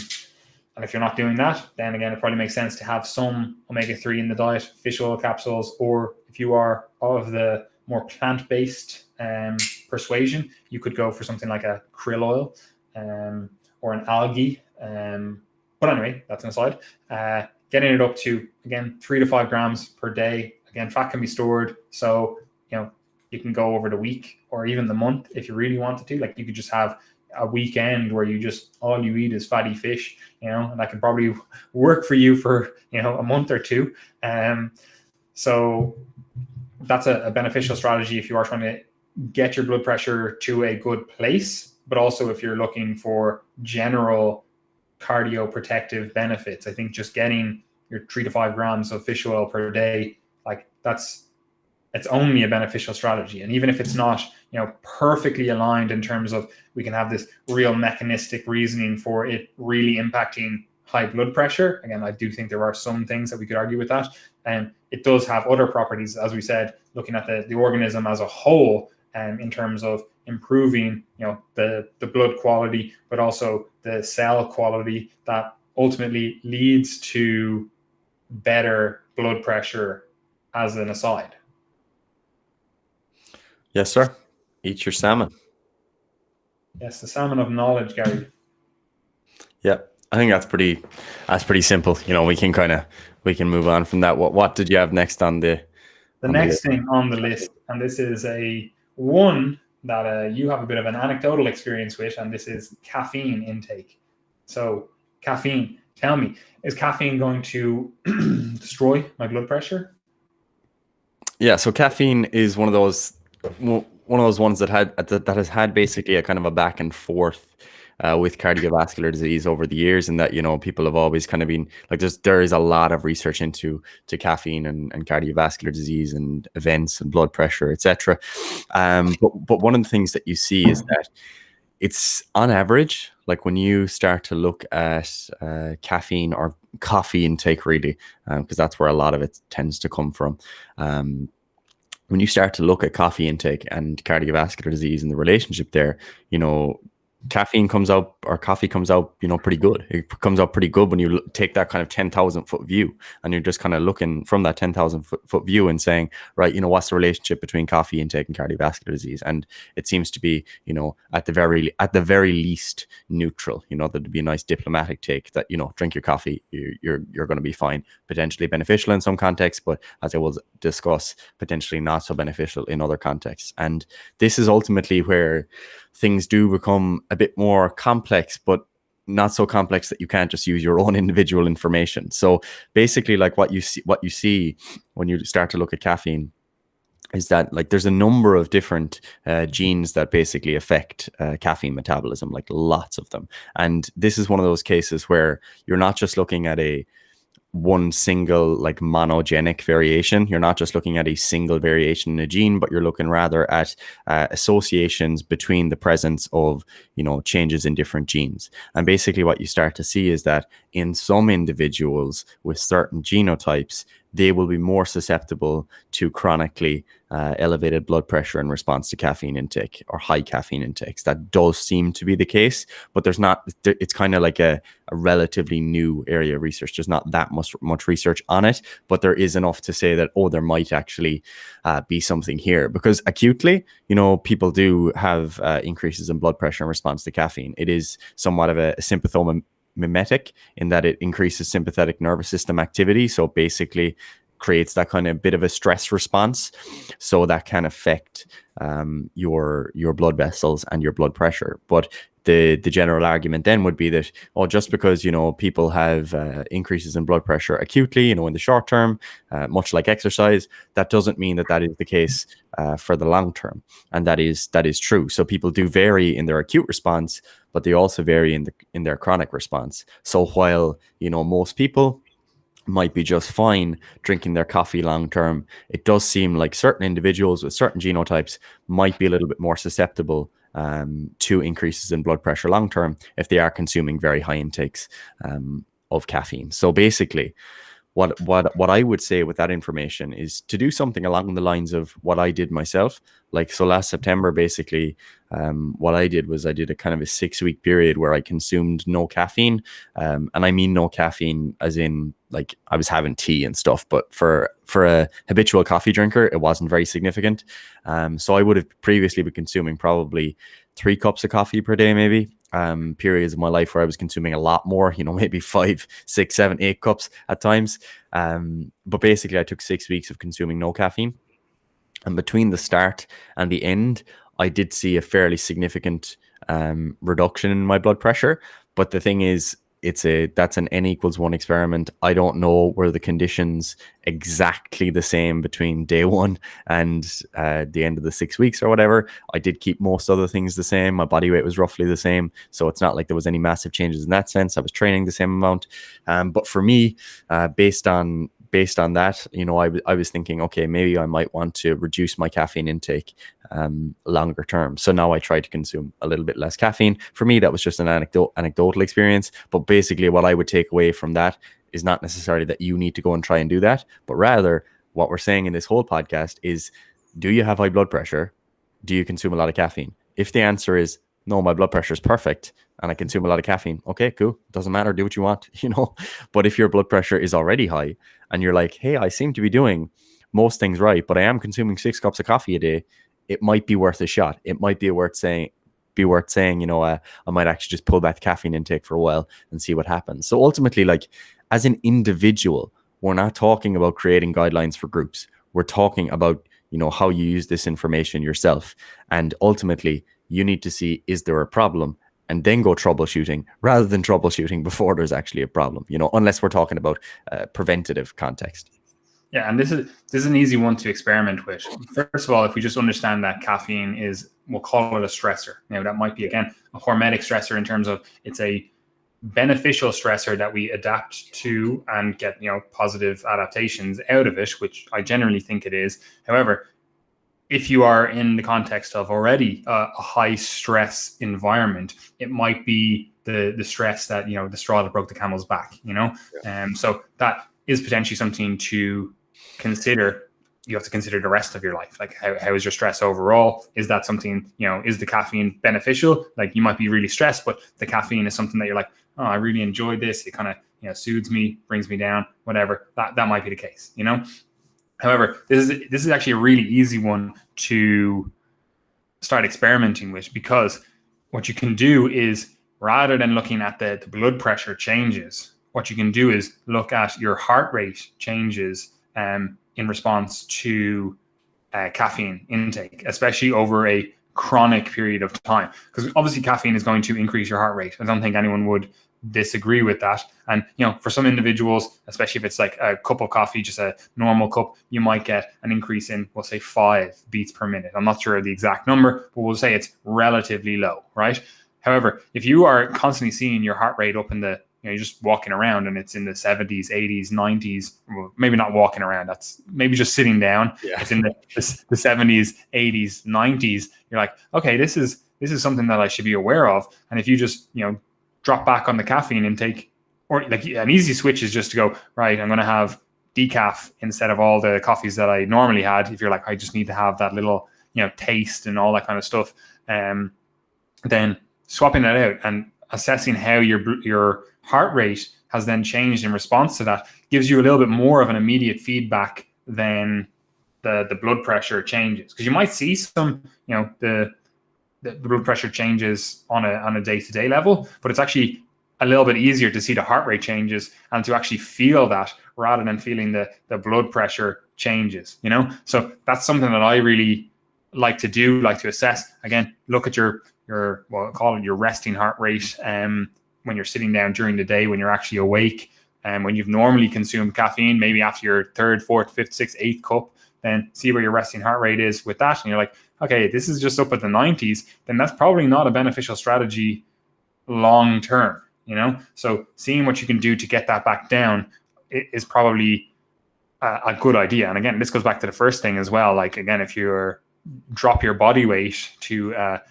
B: if you're not doing that, then again, it probably makes sense to have some omega-3 in the diet, fish oil capsules, or if you are of the more plant-based persuasion, you could go for something like a krill oil or an algae. But anyway, that's an aside. Getting it up to, again, 3 to 5 grams per day. Again, fat can be stored, so you can go over the week or even the month if you really wanted to. Like, you could just have a weekend where you just, all you eat is fatty fish, and that can probably work for you for, a month or two. So that's a beneficial strategy if you are trying to get your blood pressure to a good place, but also if you're looking for general cardioprotective benefits. I think just getting your 3 to 5 grams of fish oil per day, like, that's it's only a beneficial strategy. And even if it's not, perfectly aligned in terms of we can have this real mechanistic reasoning for it really impacting high blood pressure. Again, I do think there are some things that we could argue with that. And it does have other properties, as we said, looking at the organism as a whole, in terms of improving, the blood quality, but also the cell quality that ultimately leads to better blood pressure as an aside.
A: Yes, sir. Eat your salmon.
B: Yes, the salmon of knowledge, Gary.
A: Yeah, I think that's pretty simple. We can move on from that. What did you have next on the
B: next thing on the list, and this is a one that you have a bit of an anecdotal experience with, and this is caffeine intake. So caffeine, tell me, is caffeine going to destroy my blood pressure?
A: Yeah, so caffeine is one of those ones that has had basically a kind of a back and forth with cardiovascular disease over the years, and that people have always kind of been like, there is a lot of research into caffeine and cardiovascular disease and events and blood pressure, etc. But one of the things that you see is that it's on average, like when you start to look at caffeine or coffee intake, really, because that's where a lot of it tends to come from. When you start to look at coffee intake and cardiovascular disease and the relationship there, caffeine comes out, or coffee comes out, pretty good. It comes out pretty good when you take that kind of 10,000 foot view, and you're just kind of looking from that 10,000 foot view and saying, right, what's the relationship between coffee intake and cardiovascular disease? And it seems to be, at the very least neutral. There'd be a nice diplomatic take that, drink your coffee, you're going to be fine. Potentially beneficial in some contexts, but as I will discuss, potentially not so beneficial in other contexts. And this is ultimately where things do become a bit more complex, but not so complex that you can't just use your own individual information. So basically, like what you see when you start to look at caffeine is that, like, there's a number of different genes that basically affect caffeine metabolism, like lots of them. And this is one of those cases where you're not just looking at one single, like, monogenic variation. You're not just looking at a single variation in a gene, but you're looking rather at associations between the presence of, changes in different genes. And basically what you start to see is that in some individuals with certain genotypes, they will be more susceptible to chronically elevated blood pressure in response to caffeine intake or high caffeine intakes. That does seem to be the case, but it's kind of like a relatively new area of research. There's not that much research on it, but there is enough to say that, there might actually be something here, because acutely, people do have increases in blood pressure in response to caffeine. It is somewhat of a sympathomimetic in that it increases sympathetic nervous system activity. So basically creates that kind of bit of a stress response. So that can affect your blood vessels and your blood pressure. But the general argument then would be that, just because, people have increases in blood pressure acutely, in the short term, much like exercise, that doesn't mean that is the case for the long term. And that is true. So people do vary in their acute response, but they also vary in their chronic response. So while, most people might be just fine drinking their coffee long term, it does seem like certain individuals with certain genotypes might be a little bit more susceptible to increases in blood pressure long term if they are consuming very high intakes of caffeine. So basically, what I would say with that information is to do something along the lines of what I did myself. Like, so last September, basically, what I did was I did a kind of a 6-week period where I consumed no caffeine. And I mean no caffeine as in, like, I was having tea and stuff, but for a habitual coffee drinker, it wasn't very significant. So I would have previously been consuming probably 3 cups of coffee per day, maybe. Periods of my life where I was consuming a lot more, maybe 5, 6, 7, 8 cups at times. But basically I took 6 weeks of consuming no caffeine. And between the start and the end, I did see a fairly significant reduction in my blood pressure. But the thing is, that's an N=1 experiment. I don't know were the conditions exactly the same between day 1 and the end of the 6 weeks or whatever. I did keep most other things the same. My body weight was roughly the same. So it's not like there was any massive changes in that sense. I was training the same amount. But for me, based on based on that, I was thinking, okay, maybe I might want to reduce my caffeine intake longer term. So now I try to consume a little bit less caffeine. For me, that was just an anecdotal experience. But basically, what I would take away from that is not necessarily that you need to go and try and do that, but rather what we're saying in this whole podcast is, do you have high blood pressure? Do you consume a lot of caffeine? If the answer is no, my blood pressure is perfect and I consume a lot of caffeine, okay, cool. Doesn't matter. Do what you want, But if your blood pressure is already high and you're like, hey, I seem to be doing most things right, but I am consuming 6 cups of coffee a day, it might be worth a shot. It might be worth saying, I might actually just pull back the caffeine intake for a while and see what happens. So ultimately, like, as an individual, we're not talking about creating guidelines for groups. We're talking about, how you use this information yourself. And ultimately, you need to see, is there a problem? And then go troubleshooting rather than troubleshooting before there's actually a problem, unless we're talking about preventative context.
B: Yeah, and this is an easy one to experiment with. First of all, if we just understand that caffeine is, we'll call it a stressor. Now, that might be, again, a hormetic stressor in terms of it's a beneficial stressor that we adapt to and get, positive adaptations out of it, which I generally think it is. However, if you are in the context of already a high stress environment, it might be the stress that, the straw that broke the camel's back, so that is potentially something to consider. You have to consider the rest of your life. Like, how is your stress overall? Is that something, is the caffeine beneficial? Like, you might be really stressed, but the caffeine is something that you're like, oh, I really enjoyed this. It kind of, soothes me, brings me down, whatever. That might be the case, However, this is actually a really easy one to start experimenting with, because what you can do is, rather than looking at the blood pressure changes, what you can do is look at your heart rate changes in response to caffeine intake, especially over a chronic period of time. Because obviously caffeine is going to increase your heart rate. I don't think anyone would disagree with that. And, for some individuals, especially if it's like a cup of coffee, just a normal cup, you might get an increase in, we'll say, 5 beats per minute. I'm not sure of the exact number, but we'll say it's relatively low, right? However, if you are constantly seeing your heart rate up in the, you're just walking around and it's in the 70s, 80s, 90s, well, maybe not walking around, that's maybe just sitting down. Yeah. It's in the 70s, 80s, 90s. You're like, okay, this is something that I should be aware of. And if you just, drop back on the caffeine intake, or like an easy switch is just to go, right, I'm going to have decaf instead of all the coffees that I normally had. If you're like, I just need to have that little, taste and all that kind of stuff, then swapping that out and assessing how your heart rate has then changed in response to that gives you a little bit more of an immediate feedback than the blood pressure changes. Because you might see some, the blood pressure changes on a day-to-day level, but it's actually a little bit easier to see the heart rate changes and to actually feel that rather than feeling the blood pressure changes, So that's something that I really like to do, like to assess. Again, look at your call it your resting heart rate when you're sitting down during the day, when you're actually awake, and when you've normally consumed caffeine, maybe after your 3rd, 4th, 5th, 6th, 8th cup, then see where your resting heart rate is with that. And you're like, okay, this is just up at the 90s, then that's probably not a beneficial strategy long term, So seeing what you can do to get that back down is probably a good idea. And again, this goes back to the first thing as well. Like, again, if you drop your body weight to a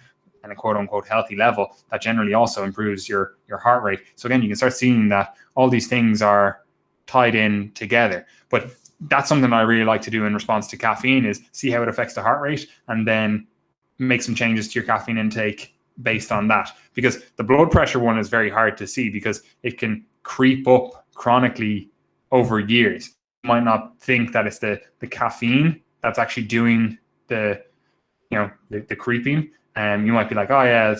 B: quote unquote healthy level, that generally also improves your heart rate. So again, you can start seeing that all these things are tied in together. But that's something I really like to do in response to caffeine, is see how it affects the heart rate and then make some changes to your caffeine intake based on that. Because the blood pressure one is very hard to see because it can creep up chronically over years. You might not think that it's the caffeine that's actually doing the creeping. You might be like, oh yeah,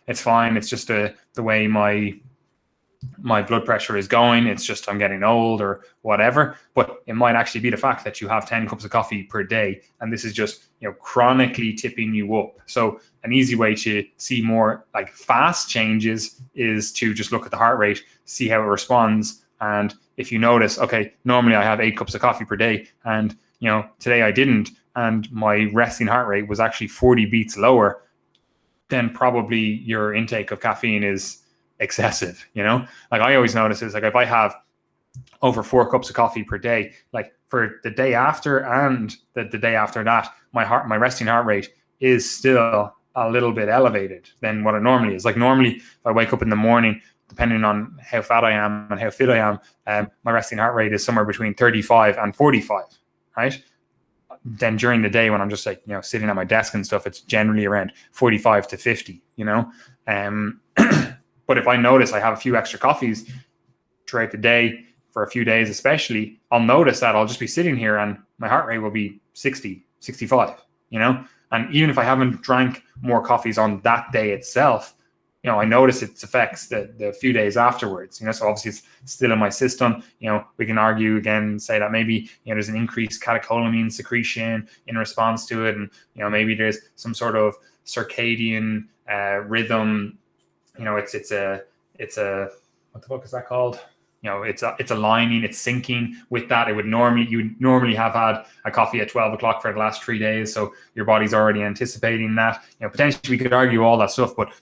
B: it's fine. It's just the way my blood pressure is going. It's just I'm getting old or whatever. But it might actually be the fact that you have 10 cups of coffee per day, and this is just chronically tipping you up. So an easy way to see more like fast changes is to just look at the heart rate, see how it responds, and if you notice, okay, normally I have 8 cups of coffee per day, and today I didn't, and my resting heart rate was actually 40 beats lower, then probably your intake of caffeine is excessive. Like I always notice is like if I have over 4 cups of coffee per day, like for the day after and the day after that, my resting heart rate is still a little bit elevated than what it normally is. Like normally, if I wake up in the morning, depending on how fat I am and how fit I am, my resting heart rate is somewhere between 35 and 45, right? Then during the day when I'm just like, sitting at my desk and stuff, it's generally around 45 to 50, But if I notice I have a few extra coffees throughout the day for a few days, especially, I'll notice that I'll just be sitting here and my heart rate will be 60, 65, And even if I haven't drank more coffees on that day itself, I notice its effects the few days afterwards, so obviously it's still in my system. We can argue again, say that maybe, there's an increased catecholamine secretion in response to it. And, maybe there's some sort of circadian rhythm, it's a, what the fuck is that called? It's aligning, it's syncing with that. You would normally have had a coffee at 12 o'clock for the last 3 days. So your body's already anticipating that. Potentially we could argue all that stuff, but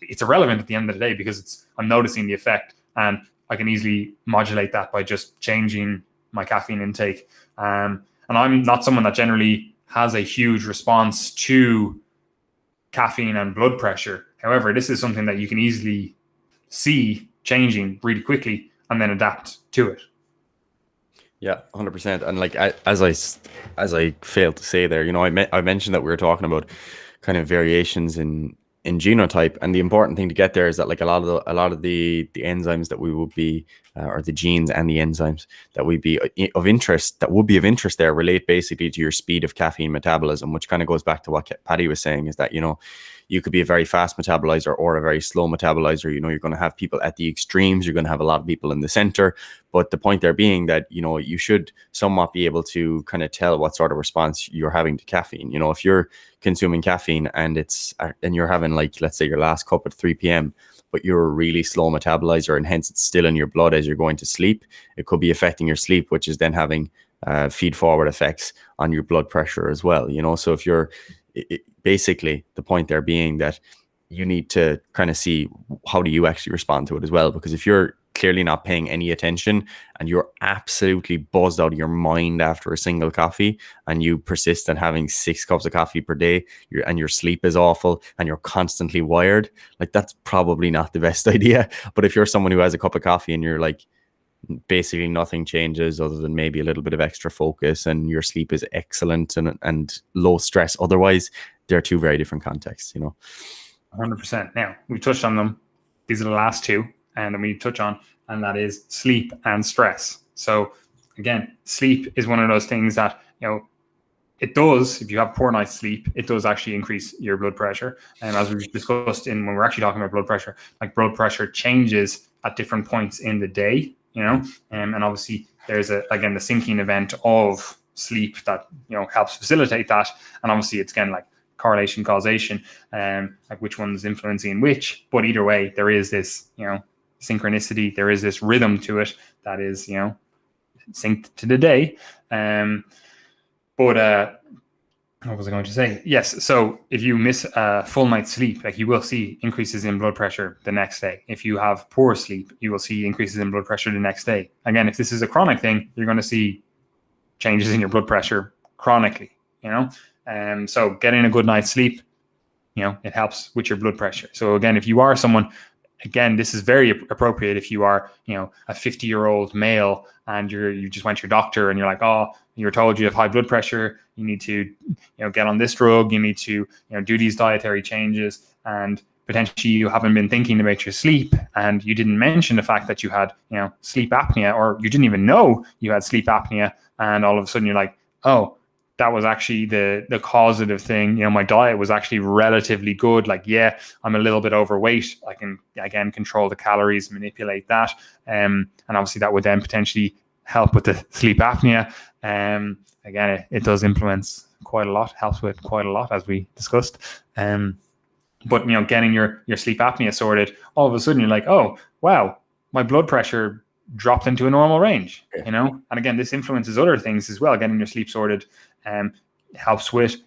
B: it's irrelevant at the end of the day because I'm noticing the effect and I can easily modulate that by just changing my caffeine intake. And I'm not someone that generally has a huge response to caffeine and blood pressure. However, this is something that you can easily see changing really quickly and then adapt to it.
A: Yeah, 100%. And like as I failed to say there, I mentioned that we were talking about kind of variations in genotype, and the important thing to get there is that like a lot of the enzymes that we would be or the genes and the enzymes that would be of interest there relate basically to your speed of caffeine metabolism, which kind of goes back to what Paddy was saying, is that you could be a very fast metabolizer or a very slow metabolizer. You're going to have people at the extremes. You're going to have a lot of people in the center. But the point there being that, you should somewhat be able to kind of tell what sort of response you're having to caffeine. If you're consuming caffeine and you're having, like, let's say your last cup at 3 p.m., but you're a really slow metabolizer and hence it's still in your blood as you're going to sleep, it could be affecting your sleep, which is then having feed forward effects on your blood pressure as well. So if you're basically the point there being that you need to kind of see how do you actually respond to it as well, because if you're clearly not paying any attention and you're absolutely buzzed out of your mind after a single coffee and you persist in having 6 cups of coffee per day and your sleep is awful and you're constantly wired, like that's probably not the best idea. But if you're someone who has a cup of coffee and you're like basically nothing changes other than maybe a little bit of extra focus and your sleep is excellent and low stress, otherwise they're two very different contexts.
B: 100%. Now we touched on them. These are the last two, and then we touch on, and that is sleep and stress. So again, sleep is one of those things that, it does, if you have poor night's sleep, it does actually increase your blood pressure. And as we discussed when we're actually talking about blood pressure, like blood pressure changes at different points in the day, and obviously there's the syncing event of sleep that, helps facilitate that. And obviously it's again like correlation, causation, like which one's influencing which, but either way, there is this, synchronicity, there is this rhythm to it that is, synced to the day. But what was I going to say? Yes. So if you miss a full night's sleep, like you will see increases in blood pressure the next day. If you have poor sleep, you will see increases in blood pressure the next day. Again, if this is a chronic thing, you're going to see changes in your blood pressure chronically, so getting a good night's sleep, it helps with your blood pressure. So again, if you are someone, again, this is very appropriate if you are, a 50-year-old male and you just went to your doctor and you're like, oh, you're told you have high blood pressure, you need to, get on this drug, you need to, do these dietary changes, and potentially you haven't been thinking about your sleep and you didn't mention the fact that you had, sleep apnea, or you didn't even know you had sleep apnea, and all of a sudden you're like, oh, that was actually the causative thing. My diet was actually relatively good. Like, yeah, I'm a little bit overweight. I can, again, control the calories, manipulate that. And obviously that would then potentially help with the sleep apnea. Again, it does influence quite a lot, helps with quite a lot, as we discussed. But, getting your sleep apnea sorted, all of a sudden you're like, oh, wow, my blood pressure dropped into a normal range, And again, this influences other things as well. Getting your sleep sorted helps with,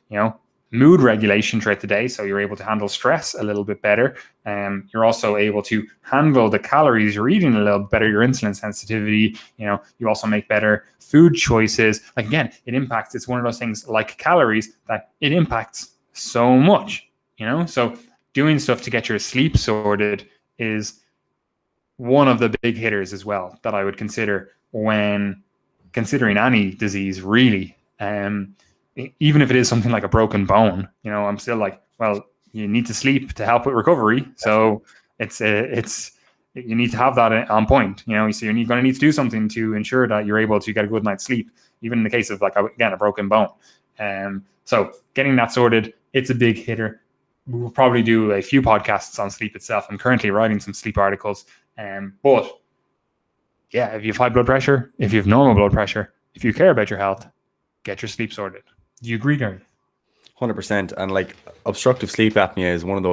B: mood regulation throughout the day, so you're able to handle stress a little bit better. You're also able to handle the calories you're eating a little better, your insulin sensitivity. You also make better food choices. Like, again, it's one of those things like calories that it impacts so much. So doing stuff to get your sleep sorted is one of the big hitters as well that I would consider when considering any disease, really. Even if it is something like a broken bone, I'm still like, well, you need to sleep to help with recovery. So it's you need to have that on point, so you're going to need to do something to ensure that you're able to get a good night's sleep, even in the case of, like, again, a broken bone. So getting that sorted, it's a big hitter. We'll probably do a few podcasts on sleep itself. I'm currently writing some sleep articles. But yeah, if you have high blood pressure, if you have normal blood pressure, if you care about your health, get your sleep sorted. Do you agree, Gary?
A: 100%. And like, obstructive sleep apnea is one of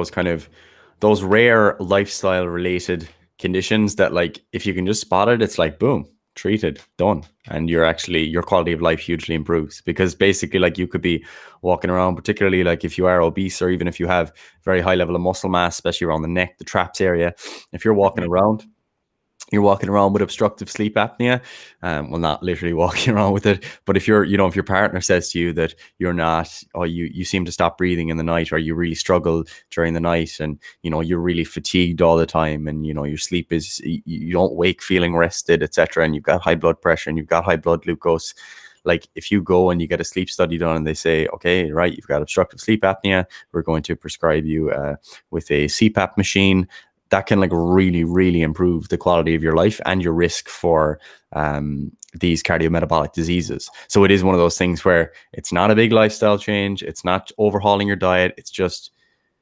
A: those rare lifestyle related conditions that, like, if you can just spot it, it's like, boom, treated, done. And your quality of life hugely improves, because basically, like, you could be walking around, particularly like if you are obese, or even if you have very high level of muscle mass, especially around the neck, the traps area, if you're walking around, you're walking around with obstructive sleep apnea. Well, not literally walking around with it, but if if your partner says to you that you're not, or you seem to stop breathing in the night, or you really struggle during the night, and you're really fatigued all the time, and your sleep is, you don't wake feeling rested, etc., and you've got high blood pressure and you've got high blood glucose. Like, if you go and you get a sleep study done and they say, okay, right, you've got obstructive sleep apnea, we're going to prescribe you with a CPAP machine, that can, like, really, really improve the quality of your life and your risk for these cardiometabolic diseases. So it is one of those things where it's not a big lifestyle change. It's not overhauling your diet. It's just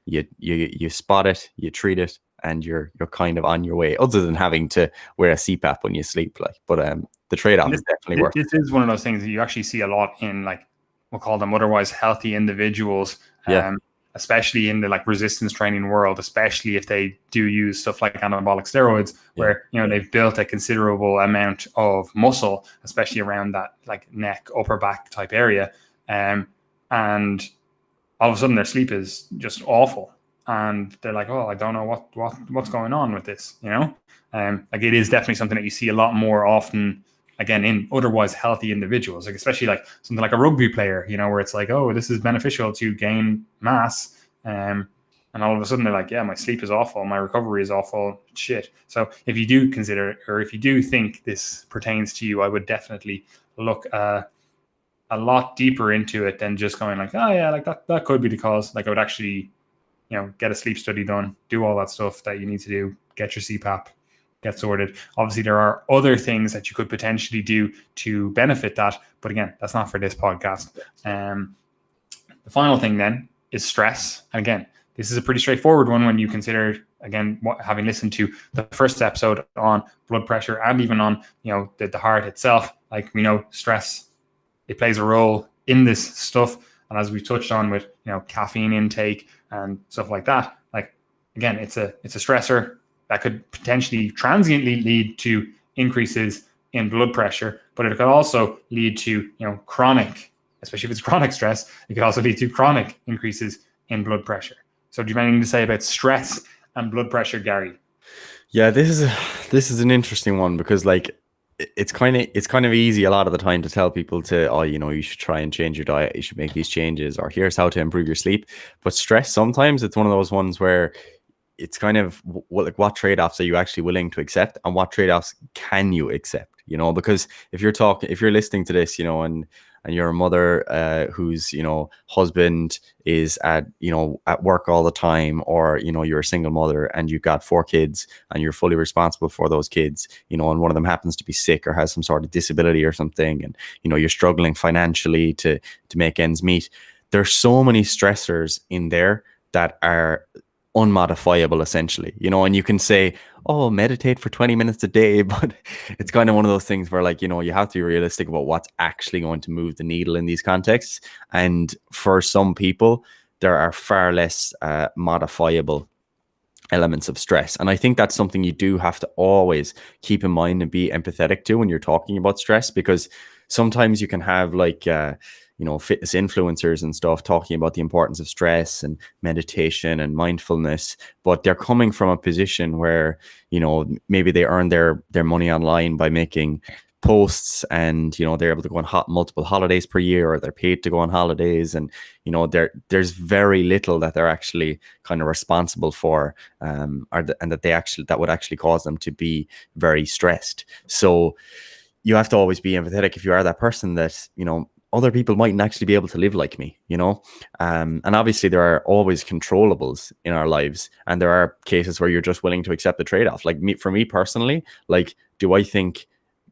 A: you spot it, you treat it, and you're kind of on your way, other than having to wear a CPAP when you sleep. Like, but the trade-off is definitely worth it.
B: This is one of those things that you actually see a lot in, like, we'll call them otherwise healthy individuals.
A: Yeah.
B: Especially in the, like, resistance training world, especially if they do use stuff like anabolic steroids, where they've built a considerable amount of muscle, especially around that, like, neck, upper back type area, and all of a sudden their sleep is just awful, and they're like, oh, I don't know what's going on with this, like, it is definitely something that you see a lot more often, again, in otherwise healthy individuals, like, especially like something like a rugby player, where it's like, oh, this is beneficial to gain mass. And all of a sudden they're like, yeah, my sleep is awful, my recovery is awful, shit. So if you do consider, or if you do think this pertains to you, I would definitely look a lot deeper into it than just going like, oh yeah, like that could be the cause. Like, I would actually, get a sleep study done, do all that stuff that you need to do, get your CPAP, get sorted. Obviously, there are other things that you could potentially do to benefit that, but again, that's not for this podcast. The final thing then is stress. And again, this is a pretty straightforward one when you consider, again, having listened to the first episode on blood pressure and even on the heart itself. Like, we know stress, it plays a role in this stuff, and as we touched on with caffeine intake and stuff like that, like, again, it's a stressor that could potentially transiently lead to increases in blood pressure, but it could also lead to chronic, especially if it's chronic stress, it could also lead to chronic increases in blood pressure. So do you have anything to say about stress and blood pressure, Gary?
A: Yeah, this is an interesting one, because, like, it's kind of easy a lot of the time to tell people to, oh, you should try and change your diet, you should make these changes, or here's how to improve your sleep. But stress, sometimes it's one of those ones where it's kind of like, what trade-offs are you actually willing to accept, and what trade-offs can you accept? Because if you're listening to this, and you're a mother whose husband is at work all the time, or you're a single mother and you've got 4 kids and you're fully responsible for those kids, and one of them happens to be sick or has some sort of disability or something, and you're struggling financially to make ends meet. There's so many stressors in there that are unmodifiable, essentially, and you can say, oh, meditate for 20 minutes a day, but it's kind of one of those things where, like, you have to be realistic about what's actually going to move the needle in these contexts. And for some people, there are far less modifiable elements of stress. And I think that's something you do have to always keep in mind and be empathetic to when you're talking about stress, because sometimes you can have, like, fitness influencers and stuff talking about the importance of stress and meditation and mindfulness, but they're coming from a position where, maybe they earn their money online by making posts, and they're able to go on multiple holidays per year, or they're paid to go on holidays, and there's very little that they're actually kind of responsible for, and that would actually cause them to be very stressed. So you have to always be empathetic if you are that person that other people mightn't actually be able to live like me, and obviously there are always controllables in our lives, and there are cases where you're just willing to accept the trade-off. Like for me personally, like, do I think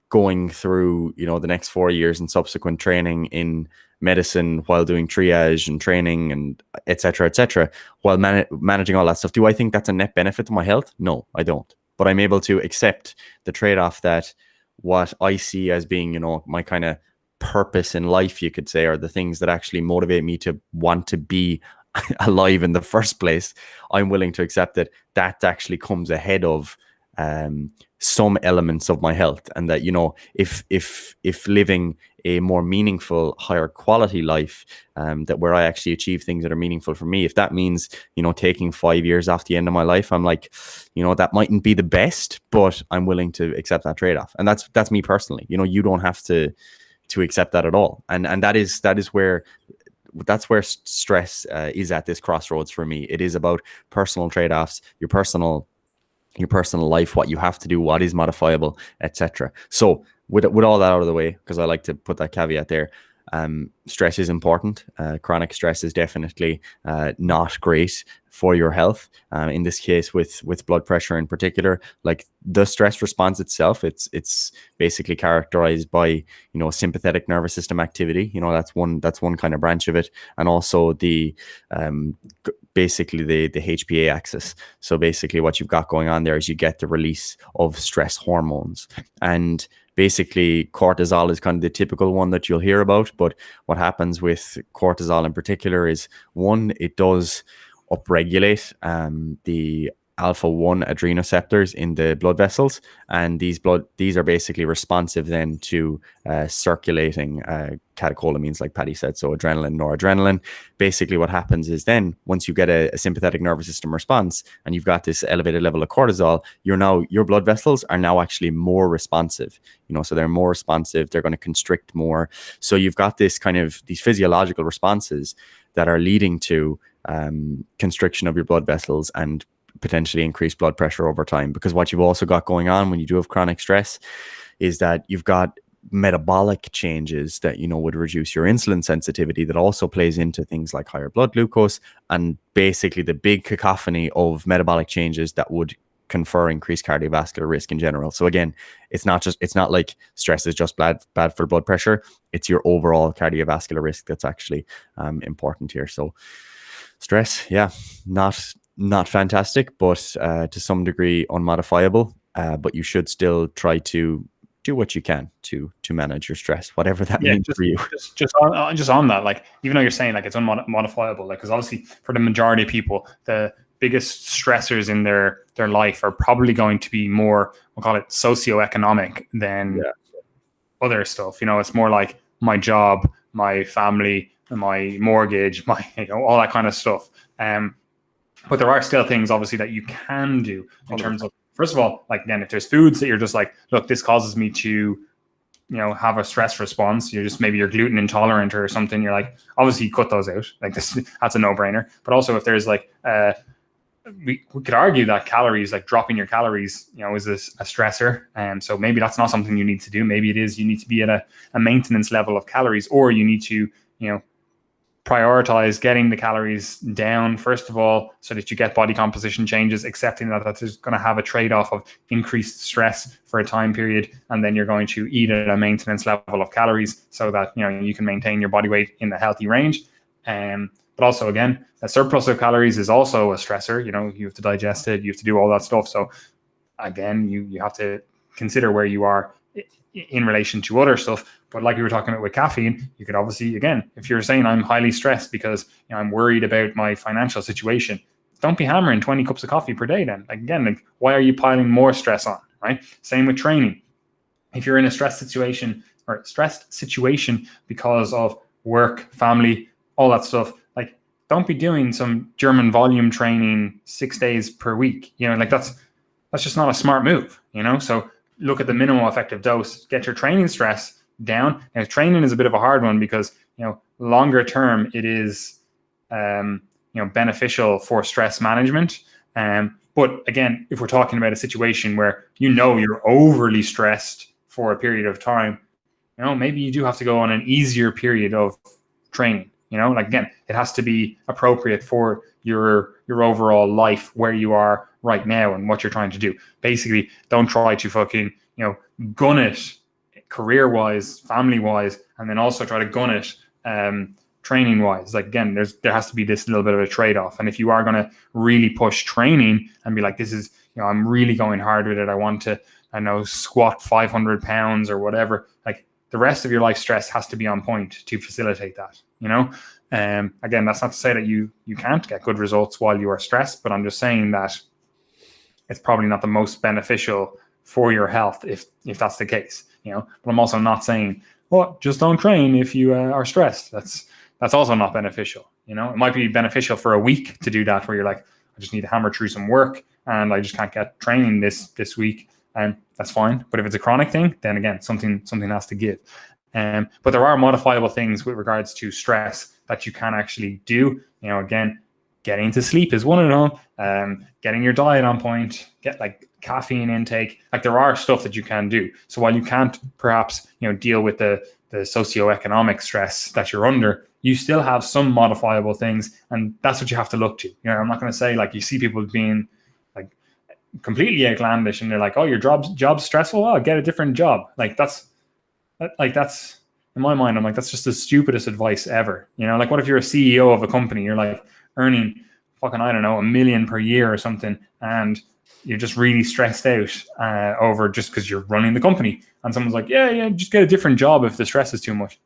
A: going through the next 4 years and subsequent training in medicine while doing triage and training and etc., while managing all that stuff, do I think that's a net benefit to my health? No, I don't. But I'm able to accept the trade-off that what I see as being my kind of purpose in life, you could say, or the things that actually motivate me to want to be alive in the first place, I'm willing to accept that actually comes ahead of some elements of my health. And that if living a more meaningful, higher quality life, that where I actually achieve things that are meaningful for me, if that means taking 5 years off the end of my life, I'm like, that mightn't be the best, but I'm willing to accept that trade-off. And that's me personally. You don't have to accept that at all. And that's where stress is at this crossroads for me. It is about personal trade-offs, your personal life, what you have to do, what is modifiable, etc. So with all that out of the way, because I like to put that caveat there, stress is important. Chronic stress is definitely not great for your health. In this case, with blood pressure in particular, like the stress response itself, it's basically characterized by sympathetic nervous system activity. That's one kind of branch of it, and also the basically the HPA axis. So basically, what you've got going on there is you get the release of stress hormones, and basically cortisol is kind of the typical one that you'll hear about. But what happens with cortisol in particular is, one, it does upregulate the alpha-1 adrenoceptors in the blood vessels, and these are basically responsive then to circulating catecholamines, like Paddy said, so adrenaline, noradrenaline. Basically what happens is, then once you get a sympathetic nervous system response and you've got this elevated level of cortisol, your blood vessels are now actually more responsive, so they're more responsive, they're going to constrict more. So you've got this kind of these physiological responses that are leading to constriction of your blood vessels and potentially increased blood pressure over time. Because what you've also got going on when you do have chronic stress is that you've got metabolic changes that would reduce your insulin sensitivity, that also plays into things like higher blood glucose, and basically the big cacophony of metabolic changes that would confer increased cardiovascular risk in general. So again, it's not like stress is just bad for blood pressure, it's your overall cardiovascular risk that's actually important here. So stress, yeah, not fantastic, but to some degree unmodifiable. But you should still try to do what you can to manage your stress, whatever that means for you.
B: Just on that, like, even though you're saying like it's unmodifiable, like, because obviously for the majority of people, the biggest stressors in their life are probably going to be more, we'll call it socioeconomic, than other stuff. It's more like my job, my family, my mortgage, my all that kind of stuff. But there are still things obviously that you can do in terms of, first of all, like, again, if there's foods that you're just like, look, this causes me to have a stress response, maybe you're gluten intolerant or something, you're like, obviously you cut those out, like that's a no-brainer. But also if there's like we could argue that calories, like dropping your calories, is a stressor. And so maybe that's not something you need to do. Maybe it is, you need to be at a maintenance level of calories, or you need to prioritize getting the calories down first of all, so that you get body composition changes, accepting that that's going to have a trade-off of increased stress for a time period, and then you're going to eat at a maintenance level of calories so that you can maintain your body weight in the healthy range. But also, again, a surplus of calories is also a stressor. You have to digest it, you have to do all that stuff. So again, you have to consider where you are in relation to other stuff. But like we were talking about with caffeine, you could obviously, again, if you're saying I'm highly stressed because I'm worried about my financial situation, don't be hammering 20 cups of coffee per day then. Like, why are you piling more stress on, right? Same with training. If you're in a stressed situation because of work, family, all that stuff. Like, don't be doing some German volume training 6 days per week. Like that's just not a smart move. So look at the minimum effective dose, get your training stress down. Now, training is a bit of a hard one because longer term it is beneficial for stress management. But again, if we're talking about a situation where you're overly stressed for a period of time, maybe you do have to go on an easier period of training. Like, again, it has to be appropriate for your overall life, where you are right now and what you're trying to do. Basically, don't try to fucking gun it career wise, family wise, and then also try to gun it training wise. Like, again, there has to be this little bit of a trade-off. And if you are going to really push training and be like, this is I'm really going hard with it, I want to squat 500 pounds or whatever, like, the rest of your life stress has to be on point to facilitate that. Again, that's not to say that you can't get good results while you are stressed, but I'm just saying that it's probably not the most beneficial for your health if that's the case. But I'm also not saying, well, just don't train if you are stressed. That's also not beneficial. It might be beneficial for a week to do that, where you're like, I just need to hammer through some work and I just can't get training this week, and that's fine. But if it's a chronic thing, then again, something has to give. But there are modifiable things with regards to stress that you can actually do. Again, getting to sleep is one of them. Getting your diet on point, get like caffeine intake. Like, there are stuff that you can do. So while you can't perhaps deal with the socioeconomic stress that you're under, you still have some modifiable things, and that's what you have to look to. I'm not going to say, like, you see people being like completely outlandish and they're like, oh, your job's stressful, well, get a different job. That's in my mind, I'm like, that's just the stupidest advice ever. Like, what if you're a CEO of a company, you're like earning fucking, I don't know, $1 million per year or something, and you're just really stressed out over just because you're running the company, and someone's like, yeah, just get a different job if the stress is too much.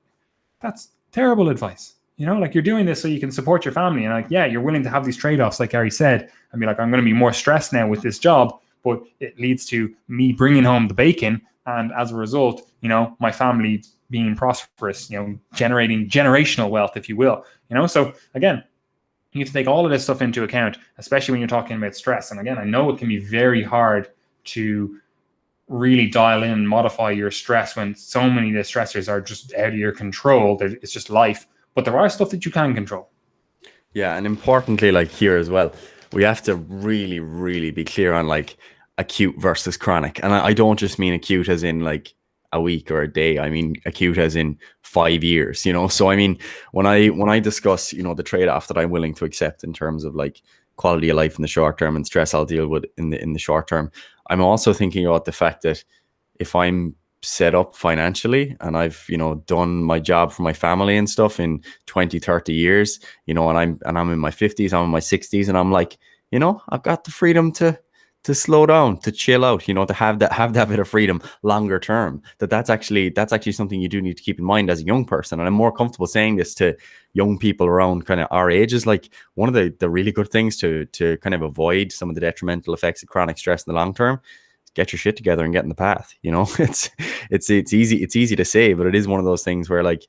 B: That's terrible advice. Like, you're doing this so you can support your family, and like, yeah, you're willing to have these trade-offs, like Gary said, and be like, I'm going to be more stressed now with this job, but it leads to me bringing home the bacon, and as a result, my family being prosperous, generating generational wealth, if you will. So again, you have to take all of this stuff into account, especially when you're talking about stress. And again, I know it can be very hard to really dial in and modify your stress when so many of the stressors are just out of your control. It's just life. But there are stuff that you can control.
A: Yeah, and importantly, like here as well, we have to really, really be clear on like acute versus chronic. And I don't just mean acute as in like a week or a day. I mean acute as in 5 years. So I mean, when I discuss the trade-off that I'm willing to accept in terms of like quality of life in the short term and stress I'll deal with in the short term, I'm also thinking about the fact that if I'm set up financially and I've done my job for my family and stuff in 20-30 years, and I'm in my 50s, I'm in my 60s, and I'm like, I've got the freedom to slow down, to chill out, to have that bit of freedom longer term. That's actually something you do need to keep in mind as a young person. And I'm more comfortable saying this to young people around kind of our age. Is like one of the really good things to kind of avoid some of the detrimental effects of chronic stress in the long term. Get your shit together and get in the path. It's easy to say, but it is one of those things where like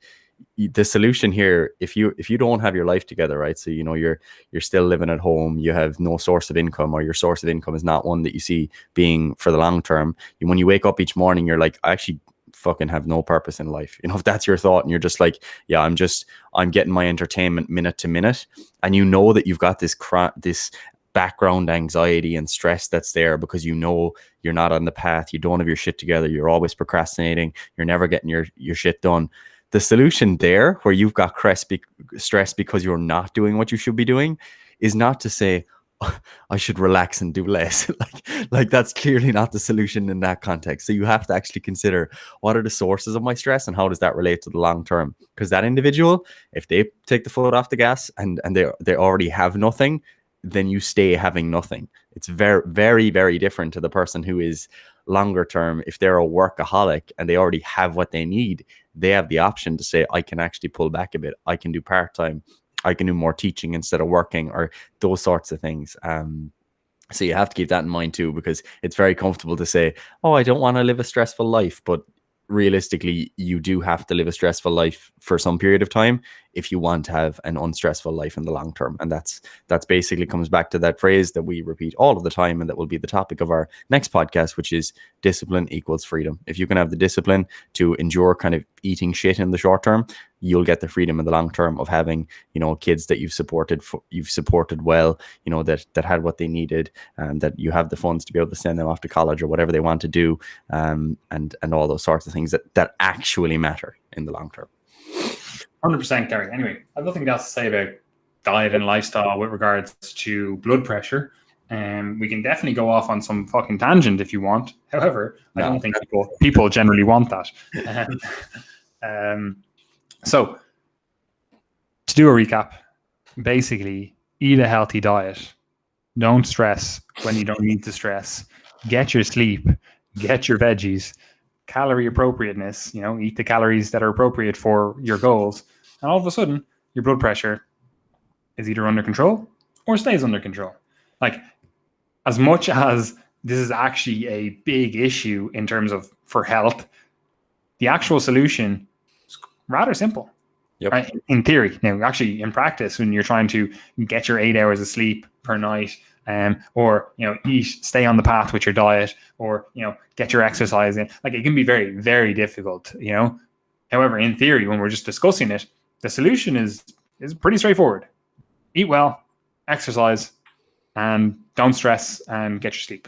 A: the solution here, if you don't have your life together, right? So you're still living at home, you have no source of income, or your source of income is not one that you see being for the long term. When you wake up each morning, you're like, I actually fucking have no purpose in life. If that's your thought, and you're just like, yeah, I'm getting my entertainment minute to minute, and that you've got this background anxiety and stress that's there because you're not on the path, you don't have your shit together, you're always procrastinating, you're never getting your shit done. The solution there, where you've got stress because you're not doing what you should be doing, is not to say, oh, I should relax and do less. like that's clearly not the solution in that context. So you have to actually consider, what are the sources of my stress and how does that relate to the long term? Because that individual, if they take the foot off the gas and they already have nothing, then you stay having nothing. It's very, very, very different to the person who is longer term. If they're a workaholic and they already have what they need, they have the option to say, I can actually pull back a bit. I can do part-time. I can do more teaching instead of working, or those sorts of things. So you have to keep that in mind too, because it's very comfortable to say, oh, I don't want to live a stressful life. But realistically, you do have to live a stressful life for some period of time if you want to have an unstressful life in the long term. And that's basically comes back to that phrase that we repeat all of the time, and that will be the topic of our next podcast, which is discipline equals freedom. If you can have the discipline to endure kind of eating shit in the short term, you'll get the freedom in the long term of having, kids that you've supported well, that had what they needed, and that you have the funds to be able to send them off to college or whatever they want to do, and all those sorts of things that actually matter in the long term.
B: 100%, Gary. Anyway, I've nothing else to say about diet and lifestyle with regards to blood pressure. We can definitely go off on some fucking tangent if you want. However, I don't think people generally want that. So, to do a recap, basically, eat a healthy diet. Don't stress when you don't need to stress. Get your sleep. Get your veggies. Calorie appropriateness. Eat the calories that are appropriate for your goals. And all of a sudden, your blood pressure is either under control or stays under control. Like, as much as this is actually a big issue in terms of for health, the actual solution is rather simple.
A: Yep.
B: Right? In theory. Now, actually, in practice, when you're trying to get your 8 hours of sleep per night, or stay on the path with your diet, or get your exercise in, like, it can be very, very difficult. However, in theory, when we're just discussing it, the solution is pretty straightforward. Eat well, exercise, and don't stress, and get your sleep.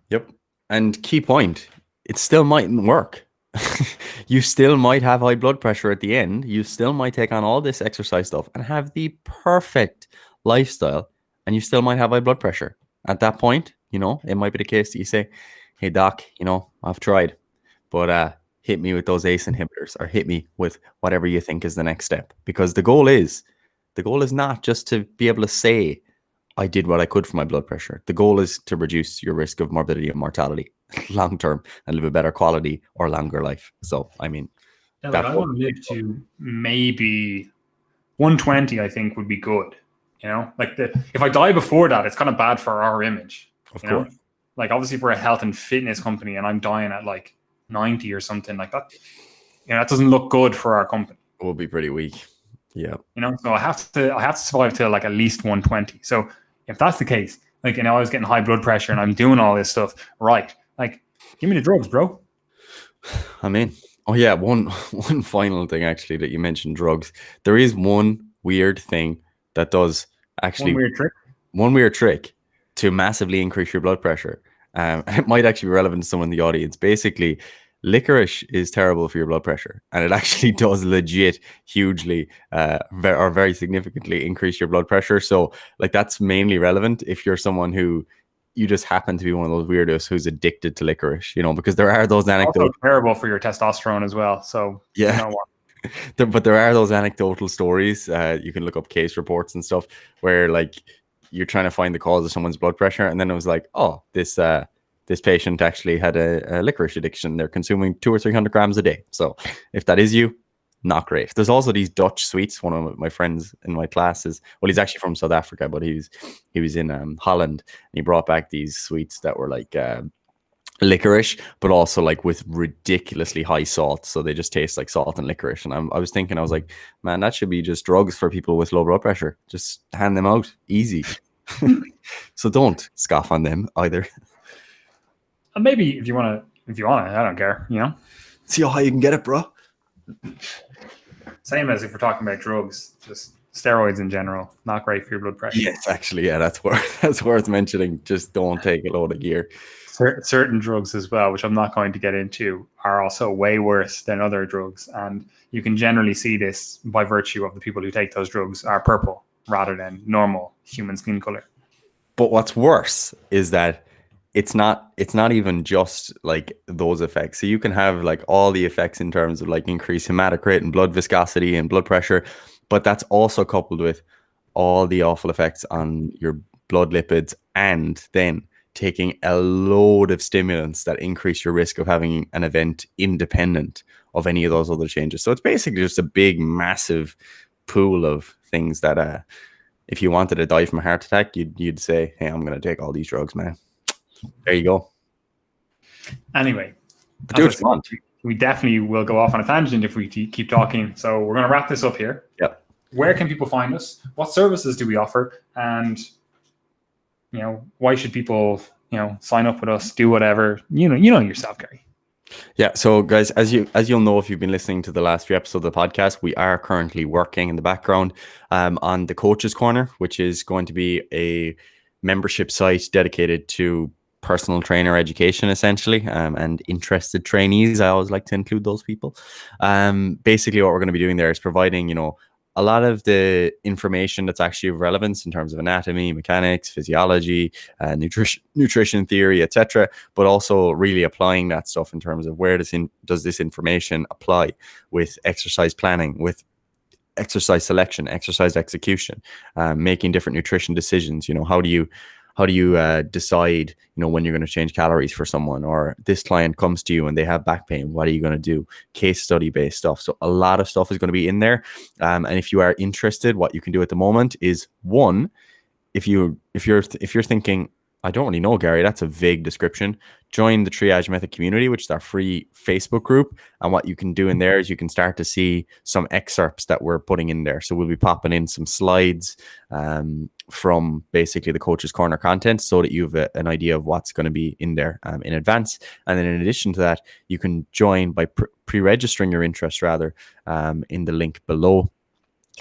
A: Yep. And key point, it still mightn't work. You still might have high blood pressure at the end. You still might take on all this exercise stuff and have the perfect lifestyle, and you still might have high blood pressure. At that point, it might be the case that you say, hey, doc, I've tried, but hit me with those ACE inhibitors, or hit me with whatever you think is the next step. Because the goal is not just to be able to say, I did what I could for my blood pressure. The goal is to reduce your risk of morbidity and mortality long term, and live a better quality or longer life. So, I mean,
B: I want to live to maybe 120, I think would be good. If I die before that, it's kind of bad for our image.
A: Of course.
B: Like, obviously, if we're a health and fitness company and I'm dying at like 90 or something like that, that doesn't look good for our company.
A: It will be pretty weak. Yeah.
B: So I have to survive to like at least 120. So if that's the case, like, I was getting high blood pressure and I'm doing all this stuff, right? Like, give me the drugs, bro.
A: I mean, oh yeah, one final thing actually that you mentioned, drugs. There is one weird thing that does actually one weird trick to massively increase your blood pressure. It might actually be relevant to someone in the audience. Basically, licorice is terrible for your blood pressure, and it actually does legit hugely or very significantly increase your blood pressure. So, like, that's mainly relevant if you're someone who you just happen to be one of those weirdos who's addicted to licorice, because there are those anecdotes.
B: Also terrible for your testosterone as well. So
A: yeah. But there are those anecdotal stories. You can look up case reports and stuff where, like, you're trying to find the cause of someone's blood pressure, and then it was like, oh, this patient actually had a licorice addiction. They're consuming 200 or 300 grams a day. So if that is you, not great. There's also these Dutch sweets. One of my friends in my class he's actually from South Africa, but he was in Holland, and he brought back these sweets that were like licorice, but also like with ridiculously high salt. So they just taste like salt and licorice. And I was thinking, I was like, man, that should be just drugs for people with low blood pressure. Just hand them out, easy. So don't scoff on them either.
B: And maybe if you want to, I don't care.
A: See how high you can get it, bro.
B: Same as if we're talking about drugs, just steroids in general, not great for your blood pressure.
A: Yes, actually, yeah, that's worth mentioning. Just don't take a load of gear.
B: Certain drugs as well, which I'm not going to get into, are also way worse than other drugs, and you can generally see this by virtue of the people who take those drugs are purple rather than normal human skin color.
A: But what's worse is that it's not even just like those effects. So you can have like all the effects in terms of like increased hematocrit and blood viscosity and blood pressure, but that's also coupled with all the awful effects on your blood lipids, and then taking a load of stimulants that increase your risk of having an event independent of any of those other changes. So it's basically just a big, massive pool of things that if you wanted to die from a heart attack, you'd say, hey, I'm going to take all these drugs, man. There you go.
B: Anyway,
A: But do what you want.
B: We definitely will go off on a tangent if we keep talking. So we're going to wrap this up here.
A: Yeah.
B: Where can people find us? What services do we offer? And, why should people, sign up with us, do whatever, you know yourself, Gary.
A: Yeah. So guys, as you'll know, if you've been listening to the last few episodes of the podcast, we are currently working in the background on the Coaches Corner, which is going to be a membership site dedicated to personal trainer education, essentially, and interested trainees. I always like to include those people. Basically, what we're going to be doing there is providing, a lot of the information that's actually of relevance in terms of anatomy, mechanics, physiology, nutrition theory, etc. But also really applying that stuff in terms of where does this information apply with exercise planning, with exercise selection, exercise execution, making different nutrition decisions. How do you decide, when you're going to change calories for someone, or this client comes to you and they have back pain, what are you going to do? Case study based stuff. So a lot of stuff is going to be in there. And if you are interested, what you can do at the moment is, one, if you're thinking, I don't really know, Gary, that's a vague description, join the Triage Method community, which is our free Facebook group. And what you can do in there is you can start to see some excerpts that we're putting in there. So we'll be popping in some slides from basically the Coaches Corner content, so that you have an idea of what's going to be in there in advance. And then in addition to that, you can join by pre-registering your interest, rather, in the link below.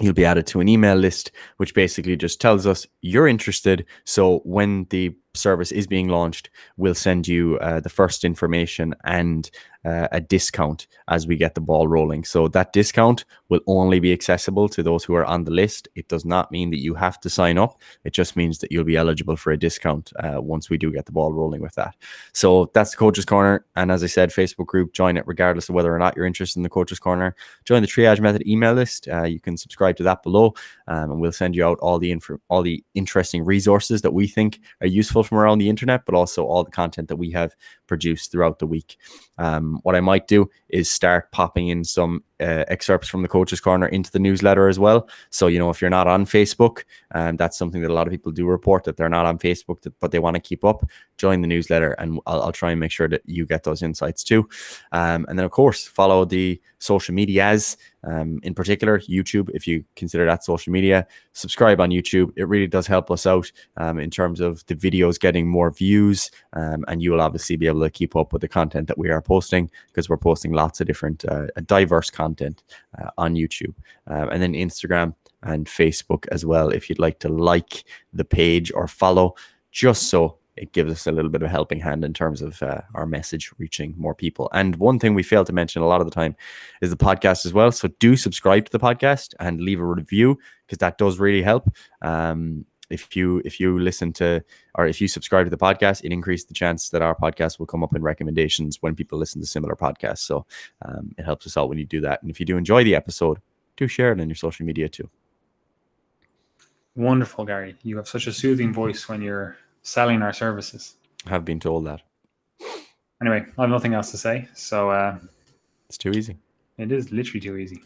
A: You'll be added to an email list, which basically just tells us you're interested. So when the service is being launched, we'll send you the first information and a discount as we get the ball rolling. So that discount will only be accessible to those who are on the list. It does not mean that you have to sign up. It just means that you'll be eligible for a discount once we do get the ball rolling with that. So that's the Coaches Corner. And as I said, Facebook group, join it regardless of whether or not you're interested in the Coaches Corner. Join the Triage Method email list. You can subscribe to that below, and we'll send you out all the interesting resources that we think are useful from around the internet, but also all the content that we have produced throughout the week. What I might do is start popping in some excerpts from the Coaches Corner into the newsletter as well. So, if you're not on Facebook, that's something that a lot of people do report, that they're not on Facebook, but they want to keep up, join the newsletter, and I'll try and make sure that you get those insights too. And then, of course, follow the social medias, in particular YouTube, if you consider that social media. Subscribe on YouTube. It really does help us out in terms of the videos getting more views, and you will obviously be able to keep up with the content that we are posting, because we're posting lots of different diverse content on YouTube, and then Instagram and Facebook as well, if you'd like to like the page or follow, just so it gives us a little bit of a helping hand in terms of our message reaching more people. And one thing we fail to mention a lot of the time is the podcast as well. So do subscribe to the podcast and leave a review, because that does really help. If you listen to, or if you subscribe to the podcast, it increases the chance that our podcast will come up in recommendations when people listen to similar podcasts. So it helps us out when you do that. And if you do enjoy the episode, do share it on your social media too.
B: Wonderful, Gary. You have such a soothing voice when you're selling our services.
A: I have been told that.
B: Anyway, I have nothing else to say. So
A: it's too easy.
B: It is literally too easy.